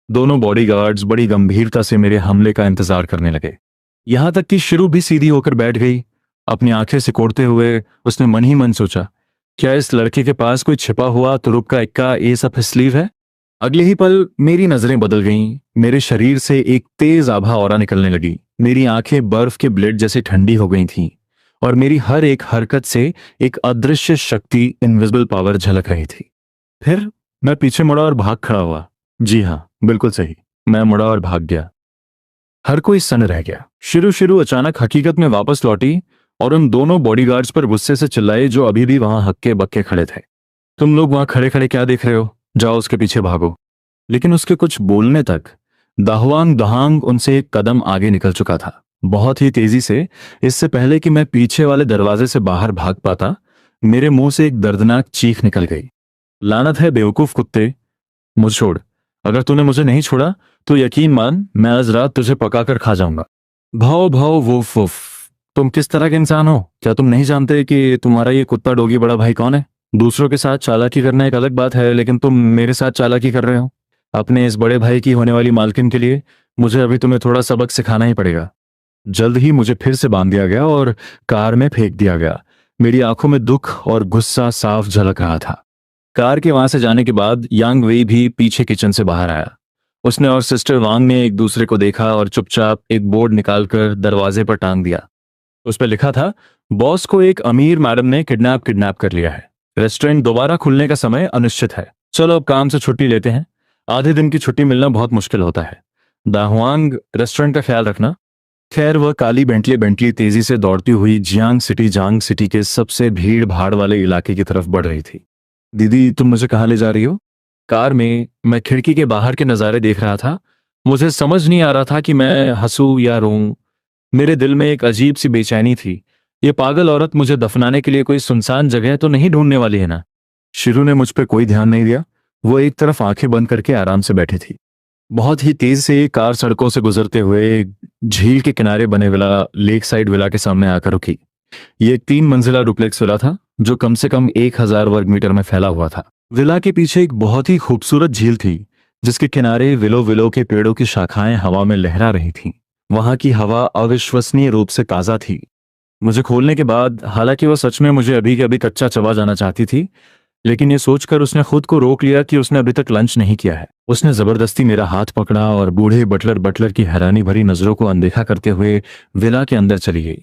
दोनों बॉडीगार्ड्स बड़ी गंभीरता से मेरे हमले का इंतजार करने लगे। यहां तक कि शिरू भी सीधी होकर बैठ गई। अपनी आंखें सिकोड़ते हुए उसने मन ही मन सोचा, क्या इस लड़के के पास कोई छिपा हुआ तुरुप का इक्का एस अप स्लीव है? अगले ही पल मेरी नजरें बदल गईं। मेरे शरीर से एक तेज आभा ऑरा निकलने लगी। मेरी आंखें बर्फ के ब्लेड जैसे ठंडी हो गई थीं और मेरी हर एक हरकत से एक अदृश्य शक्ति, इनविजिबल पावर झलक रही थी। फिर मैं पीछे मुड़ा और भाग खड़ा हुआ। जी हाँ, बिल्कुल सही, मैं मुड़ा और भाग गया। हर कोई सन्न रह गया। शुरू शुरू अचानक हकीकत में वापस लौटी और उन दोनों बॉडीगार्ड्स पर गुस्से से चिल्लाए जो अभी भी वहां हक्के बक्के खड़े थे। तुम लोग वहां खड़े खड़े क्या देख रहे हो? जाओ उसके पीछे भागो। लेकिन उसके कुछ बोलने तक दाहुआंग दहांग उनसे एक कदम आगे निकल चुका था, बहुत ही तेजी से। इससे पहले कि मैं पीछे वाले दरवाजे से बाहर भाग पाता, मेरे मुंह से एक दर्दनाक चीख निकल गई। लानत है बेवकूफ कुत्ते, मुझे छोड़। अगर तूने मुझे नहीं छोड़ा तो यकीन मान मैं आज रात तुझे पकाकर खा जाऊंगा। भाव भाव वुफ वुफ। तुम किस तरह के इंसान हो? क्या तुम नहीं जानते कि तुम्हारा ये कुत्ता डोगी बड़ा भाई कौन है? दूसरों के साथ चालाकी करना एक अलग बात है, लेकिन तुम मेरे साथ चालाकी कर रहे हो अपने इस बड़े भाई की होने वाली मालकिन के लिए। मुझे अभी तुम्हें थोड़ा सबक सिखाना ही पड़ेगा। जल्द ही मुझे फिर से बांध दिया गया और कार में फेंक दिया गया। मेरी आंखों में दुख और गुस्सा साफ झलक रहा था। कार के वहां से जाने के बाद यांग वेई भी पीछे किचन से बाहर आया। उसने और सिस्टर वांग ने एक दूसरे को देखा और चुपचाप एक बोर्ड निकालकर दरवाजे पर टांग दिया। उस पर लिखा था, बॉस को एक अमीर मैडम ने किडनैप कर लिया है। रेस्टोरेंट दोबारा खुलने का समय अनिश्चित है। चलो अब काम से छुट्टी लेते हैं। आधे दिन की छुट्टी मिलना बहुत मुश्किल होता है। दाहुआंग, रेस्टोरेंट का ख्याल रखना। खैर, वह काली बेंटली बेंटली तेजी से दौड़ती हुई जांग सिटी के सबसे भीड़ भाड़ वाले इलाके की तरफ बढ़ रही थी। दीदी, तुम मुझे कहाँ ले जा रही हो? कार में मैं खिड़की के बाहर के नज़ारे देख रहा था। मुझे समझ नहीं आ रहा था कि मैं हंसूं या रोऊं। मेरे दिल में एक अजीब सी बेचैनी थी। ये पागल औरत मुझे दफनाने के लिए कोई सुनसान जगह तो नहीं ढूंढने वाली है ना? शिरू ने मुझ पर कोई ध्यान नहीं दिया। वो एक तरफ आंखें बंद करके आराम से बैठी थी। बहुत ही तेज से कार सड़कों से गुजरते हुए झील के किनारे बने विला, लेक साइड विला के सामने आकर रुकी। ये एक 3 मंजिला डुप्लेक्स विला था जो कम से कम 1000 वर्ग मीटर में फैला हुआ था। विला के पीछे एक बहुत ही खूबसूरत झील थी जिसके किनारे विलो विलो के पेड़ों की शाखाएं हवा में लहरा रही थीं। वहां की हवा अविश्वसनीय रूप से ताजा थी। मुझे खोलने के बाद, हालांकि वो सच में मुझे अभी के अभी कच्चा चबा जाना चाहती थी, लेकिन ये सोचकर उसने खुद को रोक लिया कि उसने अभी तक लंच नहीं किया है। उसने जबरदस्ती मेरा हाथ पकड़ा और बूढ़े बटलर की हैरानी भरी नजरों को अनदेखा करते हुए विला के अंदर चली गई।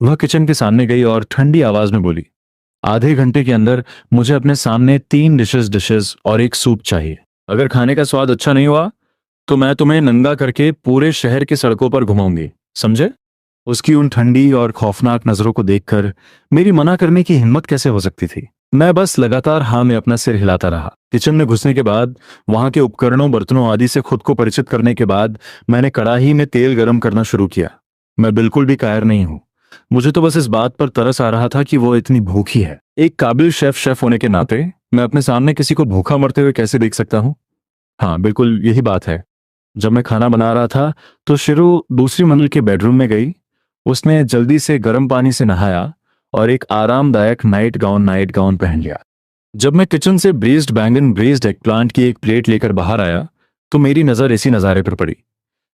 वह किचन के सामने गई और ठंडी आवाज में बोली, आधे घंटे के अंदर मुझे अपने सामने 3 डिशेस और एक सूप चाहिए। अगर खाने का स्वाद अच्छा नहीं हुआ तो मैं तुम्हें नंगा करके पूरे शहर की सड़कों पर घुमाऊंगी, समझे? उसकी उन ठंडी और खौफनाक नजरों को देखकर मेरी मना करने की हिम्मत कैसे हो सकती थी? मैं बस लगातार हाँ में अपना सिर हिलाता रहा। किचन में घुसने के बाद, वहां के उपकरणों, बर्तनों आदि से खुद को परिचित करने के बाद, मैंने कड़ाही में तेल गर्म करना शुरू किया। मैं बिल्कुल भी कायर नहीं हूं। मुझे तो बस इस बात पर तरस आ रहा था कि वो इतनी भूखी है। एक काबिल शेफ होने के नाते मैं अपने सामने किसी को भूखा मरते हुए कैसे देख सकता हूँ? हाँ, बिल्कुल यही बात है। जब मैं खाना बना रहा था तो शिरू दूसरी मंजिल के बेडरूम में गई। उसने जल्दी से गर्म पानी से नहाया और एक आरामदायक नाइट गाउन पहन लिया। जब मैं किचन से ब्रेस्ड बैंगन, ब्रेस्ड एगप्लांट की एक प्लेट लेकर बाहर आया तो मेरी नजर इसी नजारे पर पड़ी।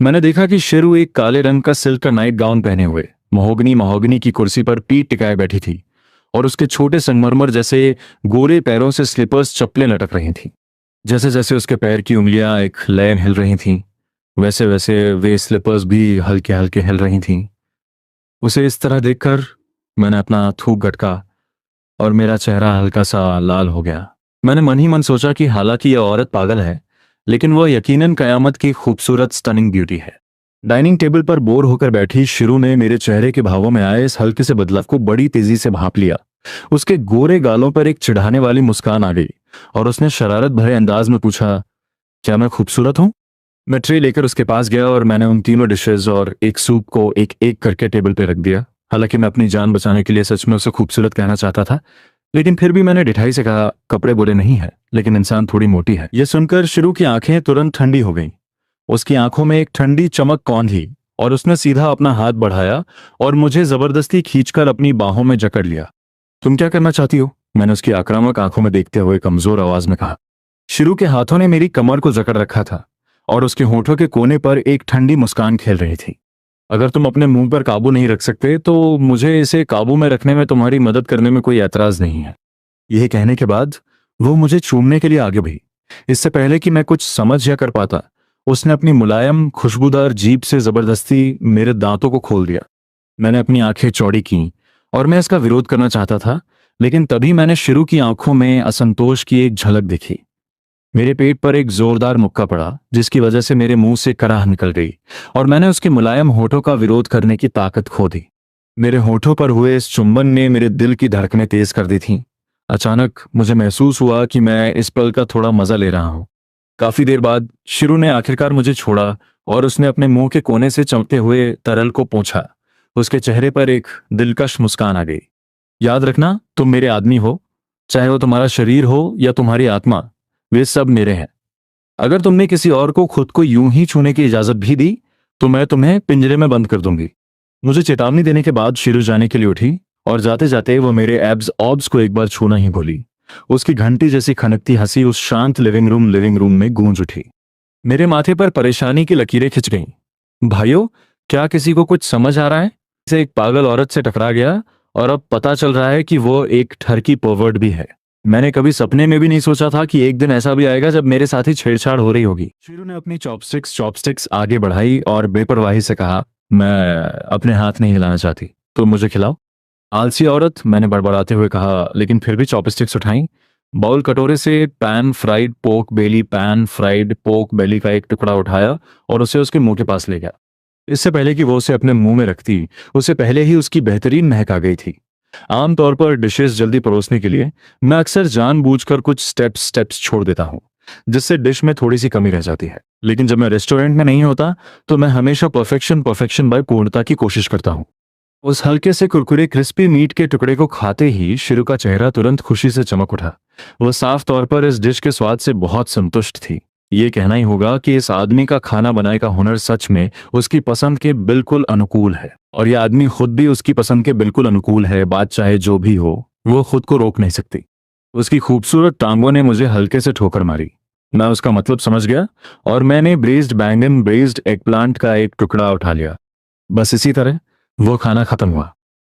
मैंने देखा कि शिरू एक काले रंग का सिल्क का नाइट गाउन पहने हुए महोगनी की कुर्सी पर पीठ टिकाए बैठी थी और उसके छोटे संगमरमर जैसे गोरे पैरों से स्लीपर्स, चप्पलें लटक रही थीं। जैसे जैसे उसके पैर की उंगलियां एक लय हिल रही थीं, वैसे वैसे वे स्लीपर्स भी हल्के हल्के हिल रही थीं। उसे इस तरह देखकर मैंने अपना थूक गटका और मेरा चेहरा हल्का सा लाल हो गया। मैंने मन ही मन सोचा कि हालांकि यह औरत पागल है, लेकिन वह यकीनन कयामत की खूबसूरत स्टनिंग ब्यूटी है। डाइनिंग टेबल पर बोर होकर बैठी शिरू ने मेरे चेहरे के भावों में आए इस हल्के से बदलाव को बड़ी तेजी से भांप लिया। उसके गोरे गालों पर एक चिढ़ाने वाली मुस्कान आ गई और उसने शरारत भरे अंदाज में पूछा, क्या मैं खूबसूरत हूं? मैं ट्रे लेकर उसके पास गया और मैंने उन तीनों डिशेज और एक सूप को एक एक करके टेबल पर रख दिया। हालांकि मैं अपनी जान बचाने के लिए सच में उसे खूबसूरत कहना चाहता था, लेकिन फिर भी मैंने ढिठाई से कहा, कपड़े बुरे नहीं है, लेकिन इंसान थोड़ी मोटी है। यह सुनकर शिरू की आंखें तुरंत ठंडी हो गईं। उसकी आंखों में एक ठंडी चमक कौंधी और उसने सीधा अपना हाथ बढ़ाया और मुझे जबरदस्ती खींचकर अपनी बाहों में जकड़ लिया। तुम क्या करना चाहती हो? मैंने उसकी आक्रामक आंखों में देखते हुए कमजोर आवाज में कहा। शिरू के हाथों ने मेरी कमर को जकड़ रखा था और उसके होठों के कोने पर एक ठंडी मुस्कान खेल रही थी। अगर तुम अपने मुंह पर काबू नहीं रख सकते तो मुझे इसे काबू में रखने में तुम्हारी मदद करने में कोई ऐतराज नहीं है। यह कहने के बाद वो मुझे चूमने के लिए आगे बढ़ी। इससे पहले कि मैं कुछ समझ या कर पाता, उसने अपनी मुलायम खुशबूदार जीभ से जबरदस्ती मेरे दांतों को खोल दिया। मैंने अपनी आंखें चौड़ी की और मैं इसका विरोध करना चाहता था, लेकिन तभी मैंने शिरू की आंखों में असंतोष की एक झलक देखी। मेरे पेट पर एक जोरदार मुक्का पड़ा, जिसकी वजह से मेरे मुंह से कराह निकल गई और मैंने उसके मुलायम होठों का विरोध करने की ताकत खो दी। मेरे होठों पर हुए इस चुंबन ने मेरे दिल की धड़कनें तेज कर दी थीं। अचानक मुझे महसूस हुआ कि मैं इस पल का थोड़ा मजा ले रहा हूं। काफी देर बाद शिरू ने आखिरकार मुझे छोड़ा और उसने अपने मुंह के कोने से चमकते हुए तरल को पोंछा। उसके चेहरे पर एक दिलकश मुस्कान आ गई। याद रखना, तुम मेरे आदमी हो, चाहे वो तुम्हारा शरीर हो या तुम्हारी आत्मा, वे सब मेरे हैं। अगर तुमने किसी और को खुद को यूं ही छूने की इजाजत भी दी तो मैं तुम्हें पिंजरे में बंद कर दूंगी। मुझे चेतावनी देने के बाद शिरू जाने के लिए उठी और जाते जाते वो मेरे एब्स ऑब्स को एक बार छूना ही भूली। उसकी घंटी जैसी खनकती हंसी उस शांत लिविंग रूम में गूंज उठी। मेरे माथे पर परेशानी की लकीरें खिंच गईं। भाइयों, क्या किसी को कुछ समझ आ रहा है? से एक पागल औरत से टकरा गया और अब पता चल रहा है कि वो एक ठरकी पर्वर्ट भी है। मैंने कभी सपने में भी नहीं सोचा था कि एक दिन ऐसा भी आएगा जब मेरे साथ ही छेड़छाड़ हो रही होगी। शिरू ने अपनी चॉपस्टिक्स आगे बढ़ाई और बेपरवाही से कहा, मैं अपने हाथ नहीं हिलाना चाहती, तो मुझे खिलाओ। आलसी औरत, मैंने बड़बड़ाते हुए कहा, लेकिन फिर भी चॉपस्टिक्स उठाई। बाउल कटोरे से पैन फ्राइड पोक बेली का एक टुकड़ा उठाया और उसे उसके मुंह के पास ले गया। इससे पहले कि वो उसे अपने मुंह में रखती, उससे पहले ही उसकी बेहतरीन महक आ गई थी। आमतौर पर डिशेस जल्दी परोसने के लिए मैं अक्सर जानबूझकर कुछ स्टेप्स छोड़ देता हूँ, जिससे डिश में थोड़ी सी कमी रह जाती है। लेकिन जब मैं रेस्टोरेंट में नहीं होता तो मैं हमेशा परफेक्शन बाय पूर्णता की कोशिश करता हूँ। उस हल्के से कुरकुरे क्रिस्पी मीट के टुकड़े को खाते ही शिरू का चेहरा तुरंत खुशी से चमक उठा। वह साफ तौर पर इस डिश के स्वाद से बहुत संतुष्ट थी। ये कहना ही होगा कि इस आदमी का खाना बनाने का हुनर सच में उसकी पसंद के बिल्कुल अनुकूल है, और यह आदमी खुद भी उसकी पसंद के बिल्कुल अनुकूल है। बात चाहे जो भी हो, वो खुद को रोक नहीं सकती। उसकी खूबसूरत टांगों ने मुझे हल्के से ठोकर मारी। मैं उसका मतलब समझ गया और मैंने ब्रेज्ड एगप्लांट का एक टुकड़ा उठा लिया। बस इसी तरह वो खाना खत्म हुआ।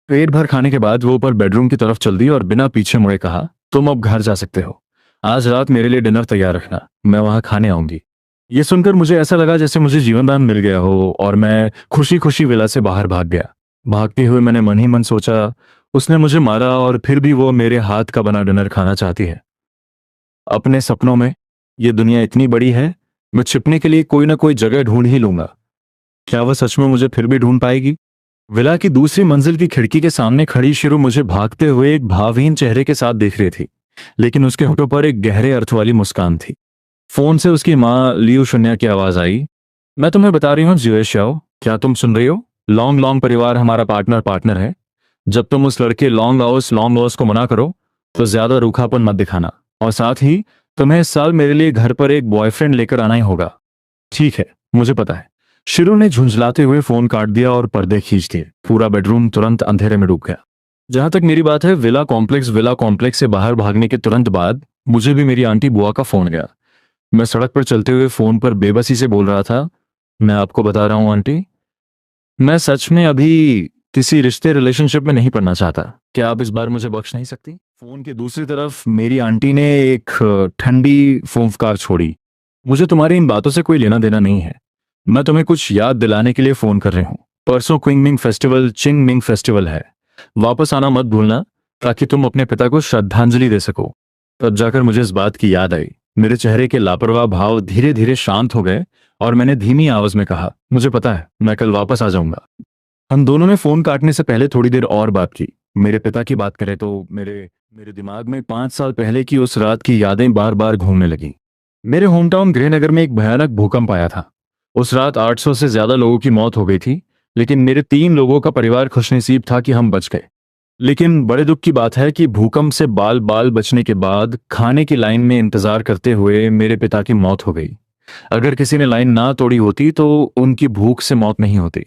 पेट भर खाने के बाद वो ऊपर बेडरूम की तरफ चल दी और बिना पीछे मुड़े कहा, तुम अब घर जा सकते हो। आज रात मेरे लिए डिनर तैयार रखना, मैं वहां खाने आऊंगी। ये सुनकर मुझे ऐसा लगा जैसे मुझे जीवनदान मिल गया हो और मैं खुशी खुशी विला से बाहर भाग गया। भागते हुए मैंने मन ही मन सोचा, उसने मुझे मारा और फिर भी वो मेरे हाथ का बना डिनर खाना चाहती है। अपने सपनों में ये दुनिया इतनी बड़ी है, मैं छिपने के लिए कोई ना कोई जगह ढूंढ ही लूंगा। क्या वह सच में मुझे फिर भी ढूंढ पाएगी? विला की दूसरी मंजिल की खिड़की के सामने खड़ी शिरू मुझे भागते हुए एक भावहीन चेहरे के साथ देख रही थी, लेकिन उसके होठों पर एक गहरे अर्थ वाली मुस्कान थी। फोन से उसकी माँ लियू शून्य की आवाज आई, मैं तुम्हें बता रही हूँ जिवेश्याओ, क्या तुम सुन रही हो? लॉन्ग लॉन्ग परिवार हमारा पार्टनर है। जब तुम उस लड़के लॉन्ग लॉस को मना करो तो ज्यादा रूखापन मत दिखाना, और साथ ही तुम्हें इस साल मेरे लिए घर पर एक बॉयफ्रेंड लेकर आना ही होगा। ठीक है, मुझे पता है। शिरू ने झुंझलाते हुए फोन काट दिया और पर्दे खींच दिए। पूरा बेडरूम तुरंत अंधेरे में डूब गया। जहां तक मेरी बात है, विला कॉम्प्लेक्स से बाहर भागने के तुरंत बाद मुझे भी मेरी आंटी बुआ का फोन गया। मैं सड़क पर चलते हुए फोन पर बेबसी से बोल रहा था, मैं आपको बता रहा हूं आंटी, मैं सच में अभी किसी रिलेशनशिप में नहीं पड़ना चाहता। क्या आप इस बार मुझे बख्श नहीं सकती? फोन की दूसरी तरफ मेरी आंटी ने एक ठंडी फूंफकार छोड़ी, मुझे तुम्हारी इन बातों से कोई लेना देना नहीं है। मैं तुम्हें कुछ याद दिलाने के लिए फोन कर रही हूँ। परसों चिंग मिंग फेस्टिवल है, वापस आना मत भूलना, ताकि तुम अपने पिता को श्रद्धांजलि दे सको। तब जाकर मुझे इस बात की याद आई। मेरे चेहरे के लापरवाह भाव धीरे धीरे शांत हो गए और मैंने धीमी आवाज में कहा, मुझे पता है, मैं कल वापस आ जाऊंगा। हम दोनों ने फोन काटने से पहले थोड़ी देर और बात की। मेरे पिता की बात करें तो मेरे दिमाग में 5 साल पहले की उस रात की यादें बार बार घूमने लगी। मेरे होम टाउन गृहनगर में एक भयानक भूकंप आया था। उस रात 800 से ज्यादा लोगों की मौत हो गई थी, लेकिन मेरे 3 लोगों का परिवार खुशनसीब था कि हम बच गए। लेकिन बड़े दुख की बात है कि भूकंप से बाल बाल बचने के बाद खाने की लाइन में इंतजार करते हुए मेरे पिता की मौत हो गई। अगर किसी ने लाइन ना तोड़ी होती तो उनकी भूख से मौत नहीं होती।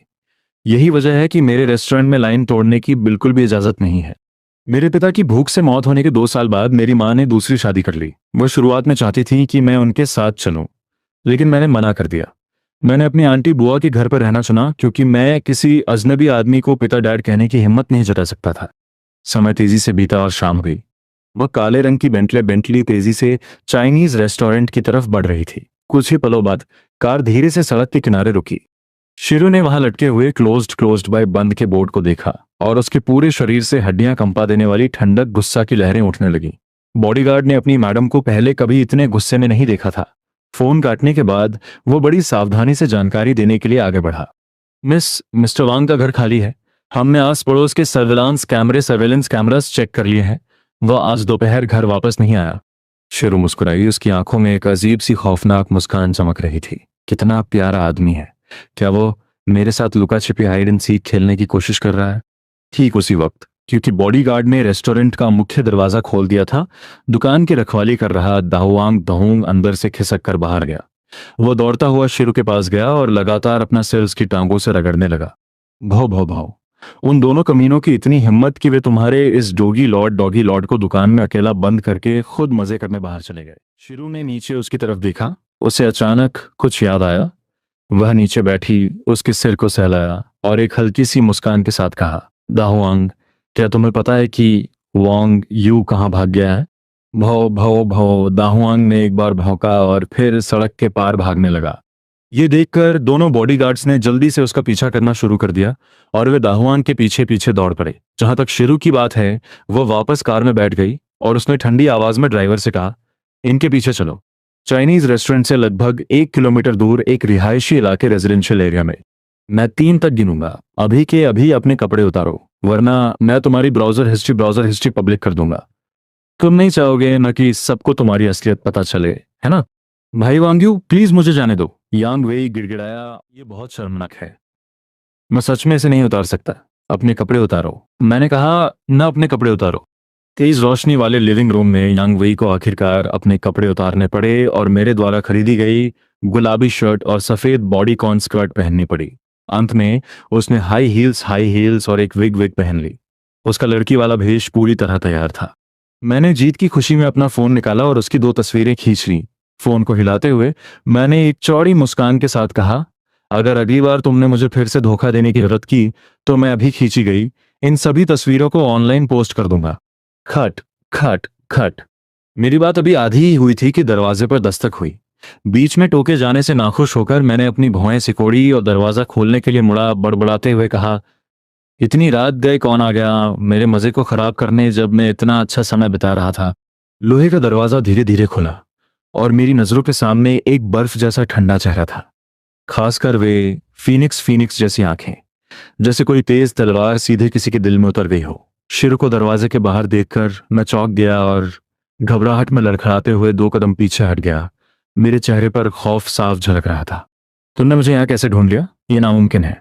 यही वजह है कि मेरे रेस्टोरेंट में लाइन तोड़ने की बिल्कुल भी इजाजत नहीं है। मेरे पिता की भूख से मौत होने के 2 साल बाद मेरी माँ ने दूसरी शादी कर ली। वो शुरुआत में चाहती थी कि मैं उनके साथ चलूं, लेकिन मैंने मना कर दिया। मैंने अपनी आंटी बुआ के घर पर रहना चुना, क्योंकि मैं किसी अजनबी आदमी को पिता डैड कहने की हिम्मत नहीं जुटा सकता था। समय तेजी से बीता और शाम हुई। वह काले रंग की बेंटली तेजी से चाइनीज रेस्टोरेंट की तरफ बढ़ रही थी। कुछ ही पलों बाद कार धीरे से सड़क के किनारे रुकी। शिरू ने वहां लटके हुए क्लोज्ड बाय बंद के बोर्ड को देखा और उसके पूरे शरीर से हड्डियां कंपा देने वाली ठंडक गुस्सा की लहरें उठने लगी। बॉडीगार्ड ने अपनी मैडम को पहले कभी इतने गुस्से में नहीं देखा था। फोन काटने के बाद वो बड़ी सावधानी से जानकारी देने के लिए आगे बढ़ा। मिस्टर वांग का घर खाली है। हमने आस पड़ोस के सर्वेलेंस कैमरास चेक कर लिए हैं। वह आज दोपहर घर वापस नहीं आया। शिरू मुस्कुराई। उसकी आंखों में एक अजीब सी खौफनाक मुस्कान चमक रही थी। कितना प्यारा आदमी है। क्या वो मेरे साथ लुका छिपी हाइड एंड सीक खेलने की कोशिश कर रहा है? ठीक उसी वक्त, क्योंकि बॉडीगार्ड ने रेस्टोरेंट का मुख्य दरवाजा खोल दिया था, दुकान की रखवाली कर रहा दाहुआंग दहोंग अंदर से खिसक कर बाहर गया। वो दौड़ता हुआ शिरू के पास गया और लगातार अपना सिर उसकी टांगों से रगड़ने लगा। भाव भाव भाव, उन दोनों कमीनों की इतनी हिम्मत कि वे तुम्हारे इस डॉगी लॉर्ड को दुकान में अकेला बंद करके खुद मजे करने बाहर चले गए। शिरू ने नीचे उसकी तरफ देखा। उसे अचानक कुछ याद आया। वह नीचे बैठी उसके सिर को सहलाया और एक हल्की सी मुस्कान के साथ कहा, दाहुआंग, क्या तुम्हें पता है कि वांग यू कहाँ भाग गया है? भौ भौ भौ, दाहुआंग ने एक बार भौंका और फिर सड़क के पार भागने लगा। ये देखकर दोनों बॉडीगार्ड्स ने जल्दी से उसका पीछा करना शुरू कर दिया और वे दाहुआंग के पीछे पीछे दौड़ पड़े। जहां तक शिरू की बात है, वह वापस कार में बैठ गई और उसने ठंडी आवाज में ड्राइवर से कहा, इनके पीछे चलो। चाइनीज रेस्टोरेंट से लगभग 1 किलोमीटर दूर एक रिहायशी इलाके रेजिडेंशियल एरिया में। मैं 3 तक गिनूंगा। अभी के अभी अपने कपड़े उतारो, वरना मैं तुम्हारी ब्राउजर हिस्ट्री पब्लिक कर दूंगा। तुम नहीं चाहोगे ना कि सबको तुम्हारी असलियत पता चले, है ना? भाई वांग्यू, प्लीज मुझे जाने दो, यांग वेई गिड़गिड़ाया। ये बहुत शर्मनाक है। मैं सच में इसे नहीं उतार सकता। अपने कपड़े उतारो। मैंने कहा ना, अपने कपड़े उतारो। तेज रोशनी वाले लिविंग रूम में यांग वेई को आखिरकार अपने कपड़े उतारने पड़े और मेरे द्वारा खरीदी गई गुलाबी शर्ट और सफेद बॉडीकॉन स्कर्ट पहननी पड़ी। अंत में उसने हाई हील्स और एक विग पहन ली। उसका लड़की वाला भेष पूरी तरह तैयार था। मैंने जीत की खुशी में अपना फोन निकाला और उसकी 2 तस्वीरें खींच ली। फोन को हिलाते हुए मैंने एक चौड़ी मुस्कान के साथ कहा, अगर अगली बार तुमने मुझे फिर से धोखा देने की जरूरत की तो मैं अभी खींची गई इन सभी तस्वीरों को ऑनलाइन पोस्ट कर दूंगा। खट खट खट। मेरी बात अभी आधी ही हुई थी कि दरवाजे पर दस्तक हुई। बीच में टोके जाने से नाखुश होकर मैंने अपनी भौहें सिकोड़ी और दरवाजा खोलने के लिए मुड़ा। बड़बड़ाते हुए कहा, इतनी रात गए कौन आ गया मेरे मजे को खराब करने, जब मैं इतना अच्छा समय बिता रहा था। लोहे का दरवाजा धीरे धीरे खुला और मेरी नजरों के सामने एक बर्फ जैसा ठंडा चेहरा था। खासकर वे फीनिक्स जैसी आंखें, जैसे कोई तेज तलवार सीधे किसी के दिल में उतर गई हो। शिरू को दरवाजे के बाहर देखकर मैं चौंक गया और घबराहट में लड़खड़ाते हुए 2 कदम पीछे हट गया। मेरे चेहरे पर खौफ साफ झलक रहा था। तुमने मुझे यहाँ कैसे ढूंढ लिया? ये नामुमकिन है।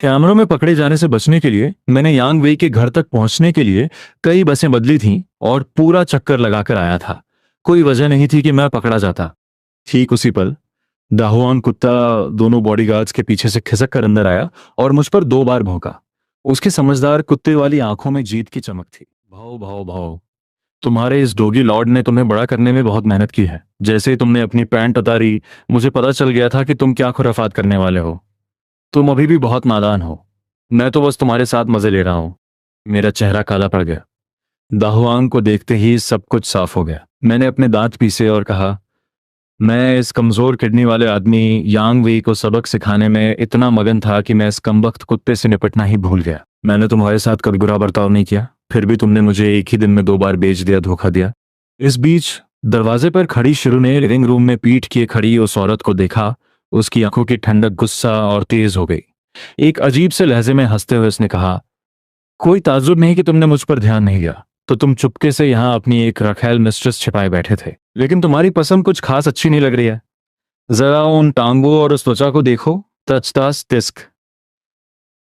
कैमरों में पकड़े जाने से बचने के लिए मैंने यांग वेई के घर तक पहुंचने के लिए कई बसें बदली थीं और पूरा चक्कर लगाकर आया था। कोई वजह नहीं थी कि मैं पकड़ा जाता। ठीक उसी पल दाहुआन कुत्ता दोनों बॉडीगार्ड्स के पीछे से खिसक कर अंदर आया और मुझ पर 2 बार भौंका। उसकी समझदार कुत्ते वाली आंखों में जीत की चमक थी। भाव भाव भाव, तुम्हारे इस डॉगी लॉर्ड ने तुम्हें बड़ा करने में बहुत मेहनत की है। जैसे ही तुमने अपनी पैंट उतारी मुझे पता चल गया था कि तुम क्या खुराफात करने वाले हो। तुम अभी भी बहुत नादान हो। मैं तो बस तुम्हारे साथ मजे ले रहा हूं। मेरा चेहरा काला पड़ गया। दाहुआंग को देखते ही सब कुछ साफ हो गया। मैंने अपने दांत पीसे और कहा, मैं इस कमजोर किडनी वाले आदमी यांग वेई को सबक सिखाने में इतना मगन था कि मैं इस कमबख्त कुत्ते से निपटना ही भूल गया। मैंने तुम्हारे साथ कभी बुरा बर्ताव नहीं किया, फिर भी तुमने मुझे एक ही दिन में 2 बार बेच दिया, धोखा दिया। इस बीच दरवाजे पर खड़ी शिरू ने लिविंग रूम में पीठ किए खड़ी उस औरत को देखा। उसकी आंखों की ठंडक गुस्सा और तेज हो गई। एक अजीब से लहजे में हंसते हुए उसने कहा, कोई ताज्जुब नहीं कि तुमने मुझ पर ध्यान नहीं दिया। तो तुम चुपके से यहाँ अपनी एक रखैल मिस्ट्रेस छिपाए बैठे थे। लेकिन तुम्हारी पसंद कुछ खास अच्छी नहीं लग रही है। जरा उन टांगों और उस त्वचा को देखो, तचतास तिस्क।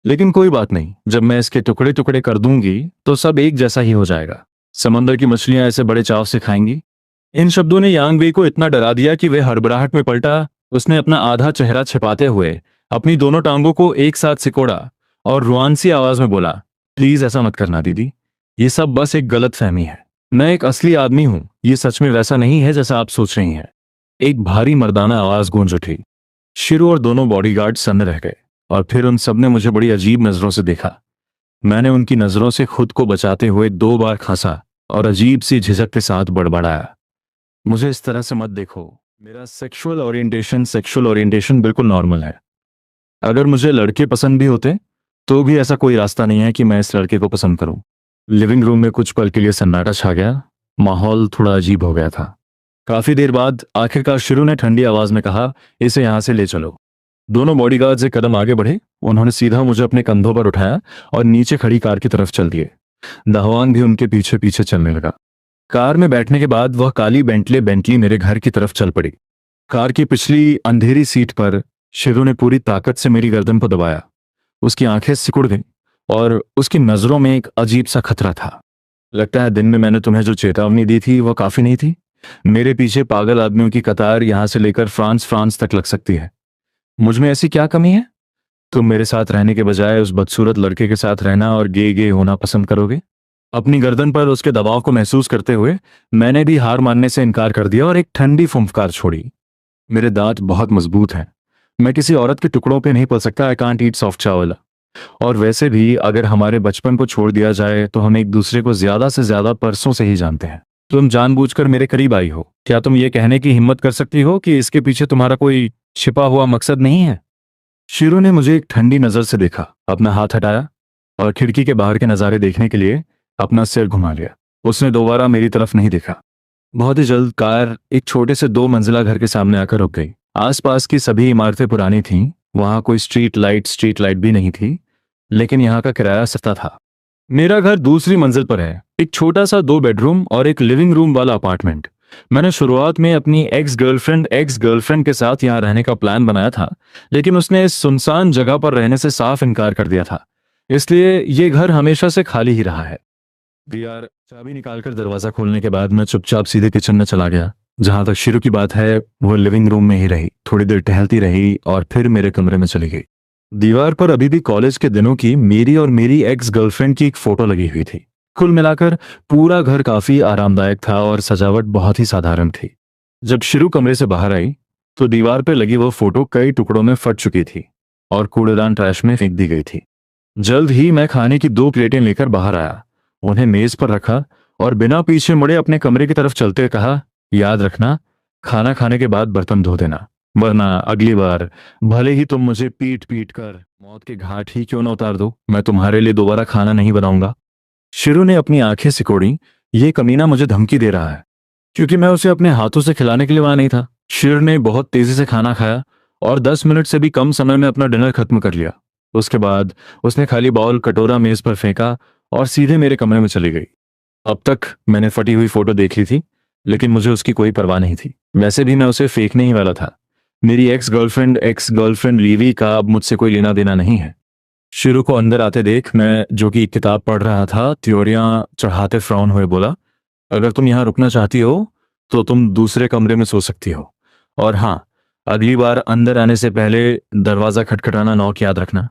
लेकिन कोई बात नहीं, जब मैं इसके टुकड़े टुकड़े कर दूंगी तो सब एक जैसा ही हो जाएगा। समंदर की मछलियां ऐसे बड़े चाव से खाएंगी। इन शब्दों ने यांग वेई को इतना डरा दिया कि वह हड़बड़ाहट में पलटा। उसने अपना आधा चेहरा छिपाते हुए अपनी दोनों टांगों को एक साथ सिकोड़ा और रुआनसी आवाज में बोला, प्लीज ऐसा मत करना दीदी, ये सब बस एक गलत फहमी है। मैं एक असली आदमी हूं, ये सच में वैसा नहीं है जैसा आप सोच रही हैं। एक भारी मर्दाना आवाज गूंज उठी। शिरू और दोनों बॉडीगार्ड सन्न रह गए और फिर उन सब ने मुझे बड़ी अजीब नजरों से देखा। मैंने उनकी नजरों से खुद को बचाते हुए 2 बार खांसा और अजीब सी झिझक के साथ बड़बड़ाया, मुझे इस तरह से मत देखो। मेरा सेक्सुअल ओरिएंटेशन बिल्कुल नॉर्मल है। अगर मुझे लड़के पसंद भी होते तो भी ऐसा कोई रास्ता नहीं है कि मैं इस लड़के को पसंद करूं। लिविंग रूम में कुछ पल के लिए सन्नाटा छा गया। माहौल थोड़ा अजीब हो गया था। काफी देर बाद आखिरकार शिरू ने ठंडी आवाज में कहा, इसे यहां से ले चलो। दोनों बॉडीगार्ड्स एक कदम आगे बढ़े। उन्होंने सीधा मुझे अपने कंधों पर उठाया और नीचे खड़ी कार की तरफ चल दिए। दहवान भी उनके पीछे पीछे चलने लगा। कार में बैठने के बाद वह काली बेंटली मेरे घर की तरफ चल पड़ी। कार की पिछली अंधेरी सीट पर शिरू ने पूरी ताकत से मेरी गर्दन को दबाया। उसकी आंखें सिकुड़ गईं और उसकी नजरों में एक अजीब सा खतरा था। लगता है दिन में मैंने तुम्हें जो चेतावनी दी थी वो काफी नहीं थी। मेरे पीछे पागल आदमियों की कतार यहां से लेकर फ्रांस तक लग सकती है। मुझ में ऐसी क्या कमी है? तुम मेरे साथ रहने के बजाय उस बदसूरत लड़के के साथ रहना और गे होना पसंद करोगे? अपनी गर्दन पर उसके दबाव को महसूस करते हुए मैंने भी हार मानने से इनकार कर दिया और एक ठंडी फुंफकार छोड़ी। मेरे दांत बहुत मजबूत हैं। मैं किसी औरत के टुकड़ों पे नहीं पल सकता। आई कांट ईट सॉफ्ट चावल। और वैसे भी अगर हमारे बचपन को छोड़ दिया जाए तो हम एक दूसरे को ज्यादा से ज्यादा परसों से ही जानते हैं। तुम जानबूझकर मेरे करीब आई हो। क्या तुम ये कहने की हिम्मत कर सकती हो कि इसके पीछे तुम्हारा कोई छिपा हुआ मकसद नहीं है? शिरू ने मुझे एक ठंडी नजर से देखा, अपना हाथ हटाया और खिड़की के बाहर के नजारे देखने के लिए अपना सिर घुमा लिया। उसने दोबारा मेरी तरफ नहीं देखा। बहुत ही जल्द कार एक छोटे से 2 मंजिला घर के सामने आकर रुक गई। आसपास की सभी इमारतें पुरानी थीं। वहां कोई स्ट्रीट लाइट भी नहीं थी, लेकिन यहाँ का किराया सस्ता था। मेरा घर दूसरी मंजिल पर है, एक छोटा सा 2 बेडरूम और एक लिविंग रूम वाला अपार्टमेंट। मैंने शुरुआत में अपनी एक्स गर्लफ्रेंड के साथ यहाँ रहने का प्लान बनाया था, लेकिन उसने इस सुनसान जगह पर रहने से साफ इनकार कर दिया था। इसलिए ये घर हमेशा से खाली ही रहा है। यार, चाबी निकालकर दरवाजा खोलने के बाद मैं चुपचाप सीधे किचन में चला गया। जहां तक शिरू की बात है, वो लिविंग रूम में ही रही, थोड़ी देर टहलती रही और फिर मेरे कमरे में चली गई। दीवार पर अभी भी कॉलेज के दिनों की मेरी और मेरी एक्स गर्लफ्रेंड की एक फोटो लगी हुई थी। कुल मिलाकर पूरा घर काफी आरामदायक था और सजावट बहुत ही साधारण थी। जब शिरू कमरे से बाहर आई तो दीवार पर लगी वो फोटो कई टुकड़ों में फट चुकी थी और कूड़ेदान ट्रैश में फेंक दी गई थी। जल्द ही मैं खाने की 2 प्लेटें लेकर बाहर आया, उन्हें मेज पर रखा और बिना पीछे मुड़े अपने कमरे की तरफ चलते कहा, याद रखना, खाना खाने के बाद बर्तन धो देना, वरना अगली बार भले ही तुम मुझे पीट पीट कर मौत के घाट ही क्यों न उतार दो, मैं तुम्हारे लिए दोबारा खाना नहीं बनाऊंगा। शिरू ने अपनी आंखें सिकोड़ी। ये कमीना मुझे धमकी दे रहा है, क्योंकि मैं उसे अपने हाथों से खिलाने के लिए वहां नहीं था। शिरू ने बहुत तेजी से खाना खाया और 10 मिनट से भी कम समय में अपना डिनर खत्म कर लिया। उसके बाद उसने खाली बाउल कटोरा मेज पर फेंका और सीधे मेरे कमरे में चली गई। अब तक मैंने फटी हुई फोटो देख ली थी, लेकिन मुझे उसकी कोई परवाह नहीं थी। वैसे भी मैं उसे फेंकने ही वाला था। मेरी एक्स गर्लफ्रेंड रीवी का अब मुझसे कोई लेना देना नहीं है। शिरू को अंदर आते देख मैं, जो कि एक किताब पढ़ रहा था, त्योरियां चढ़ाते फ्रॉन हुए बोला, अगर तुम यहाँ रुकना चाहती हो तो तुम दूसरे कमरे में सो सकती हो। और हाँ, अगली बार अंदर आने से पहले दरवाजा खटखटाना नॉक याद रखना।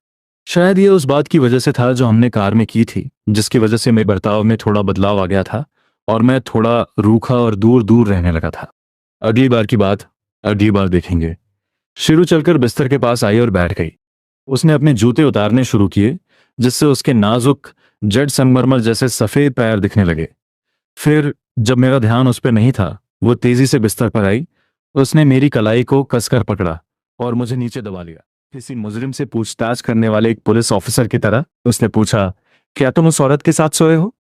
शायद ये उस बात की वजह से था जो हमने कार में की थी, जिसकी वजह से मेरे बर्ताव में थोड़ा बदलाव आ गया था और मैं थोड़ा रूखा और दूर दूर रहने लगा था। अगली बार की बात अगली बार देखेंगे। शिरू चलकर बिस्तर के पास आई और बैठ गई। उसने अपने जूते उतारने शुरू किए, जिससे उसके नाजुक जेड संगमरमर जैसे सफेद पैर दिखने लगे। फिर जब मेरा ध्यान उस पर नहीं था, वो तेजी से बिस्तर पर आई। उसने मेरी कलाई को कसकर पकड़ा और मुझे नीचे दबा लिया। किसी मुजरिम से पूछताछ करने वाले एक पुलिस ऑफिसर की तरह उसने पूछा, क्या तुम उस औरत के साथ सोए हो?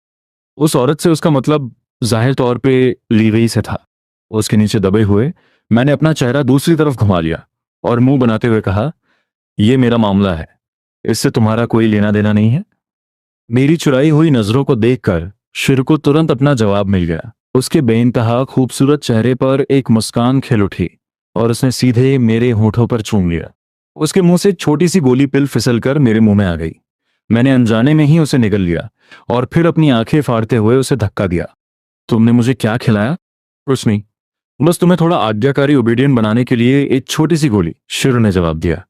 उस औरत से उसका मतलब जाहिर तौर पे लीवी से था। उसके नीचे दबे हुए मैंने अपना चेहरा दूसरी तरफ घुमा लिया और मुंह बनाते हुए कहा, यह मेरा मामला है, इससे तुम्हारा कोई लेना देना नहीं है। मेरी चुराई हुई नजरों को देखकर शिरू को तुरंत अपना जवाब मिल गया। उसके बेइंतहा खूबसूरत चेहरे पर एक मुस्कान खिल उठी और उसने सीधे मेरे होठों पर चूम लिया। उसके मुंह से छोटी सी गोली पिल फिसलकर मेरे मुंह में आ गई। मैंने अनजाने में ही उसे निगल लिया और फिर अपनी आंखें फाड़ते हुए उसे धक्का दिया। तुमने मुझे क्या खिलाया? कुछ नहीं, बस तुम्हें थोड़ा आज्ञाकारी ओबीडियंट बनाने के लिए एक छोटी सी गोली, शिरू ने जवाब दिया।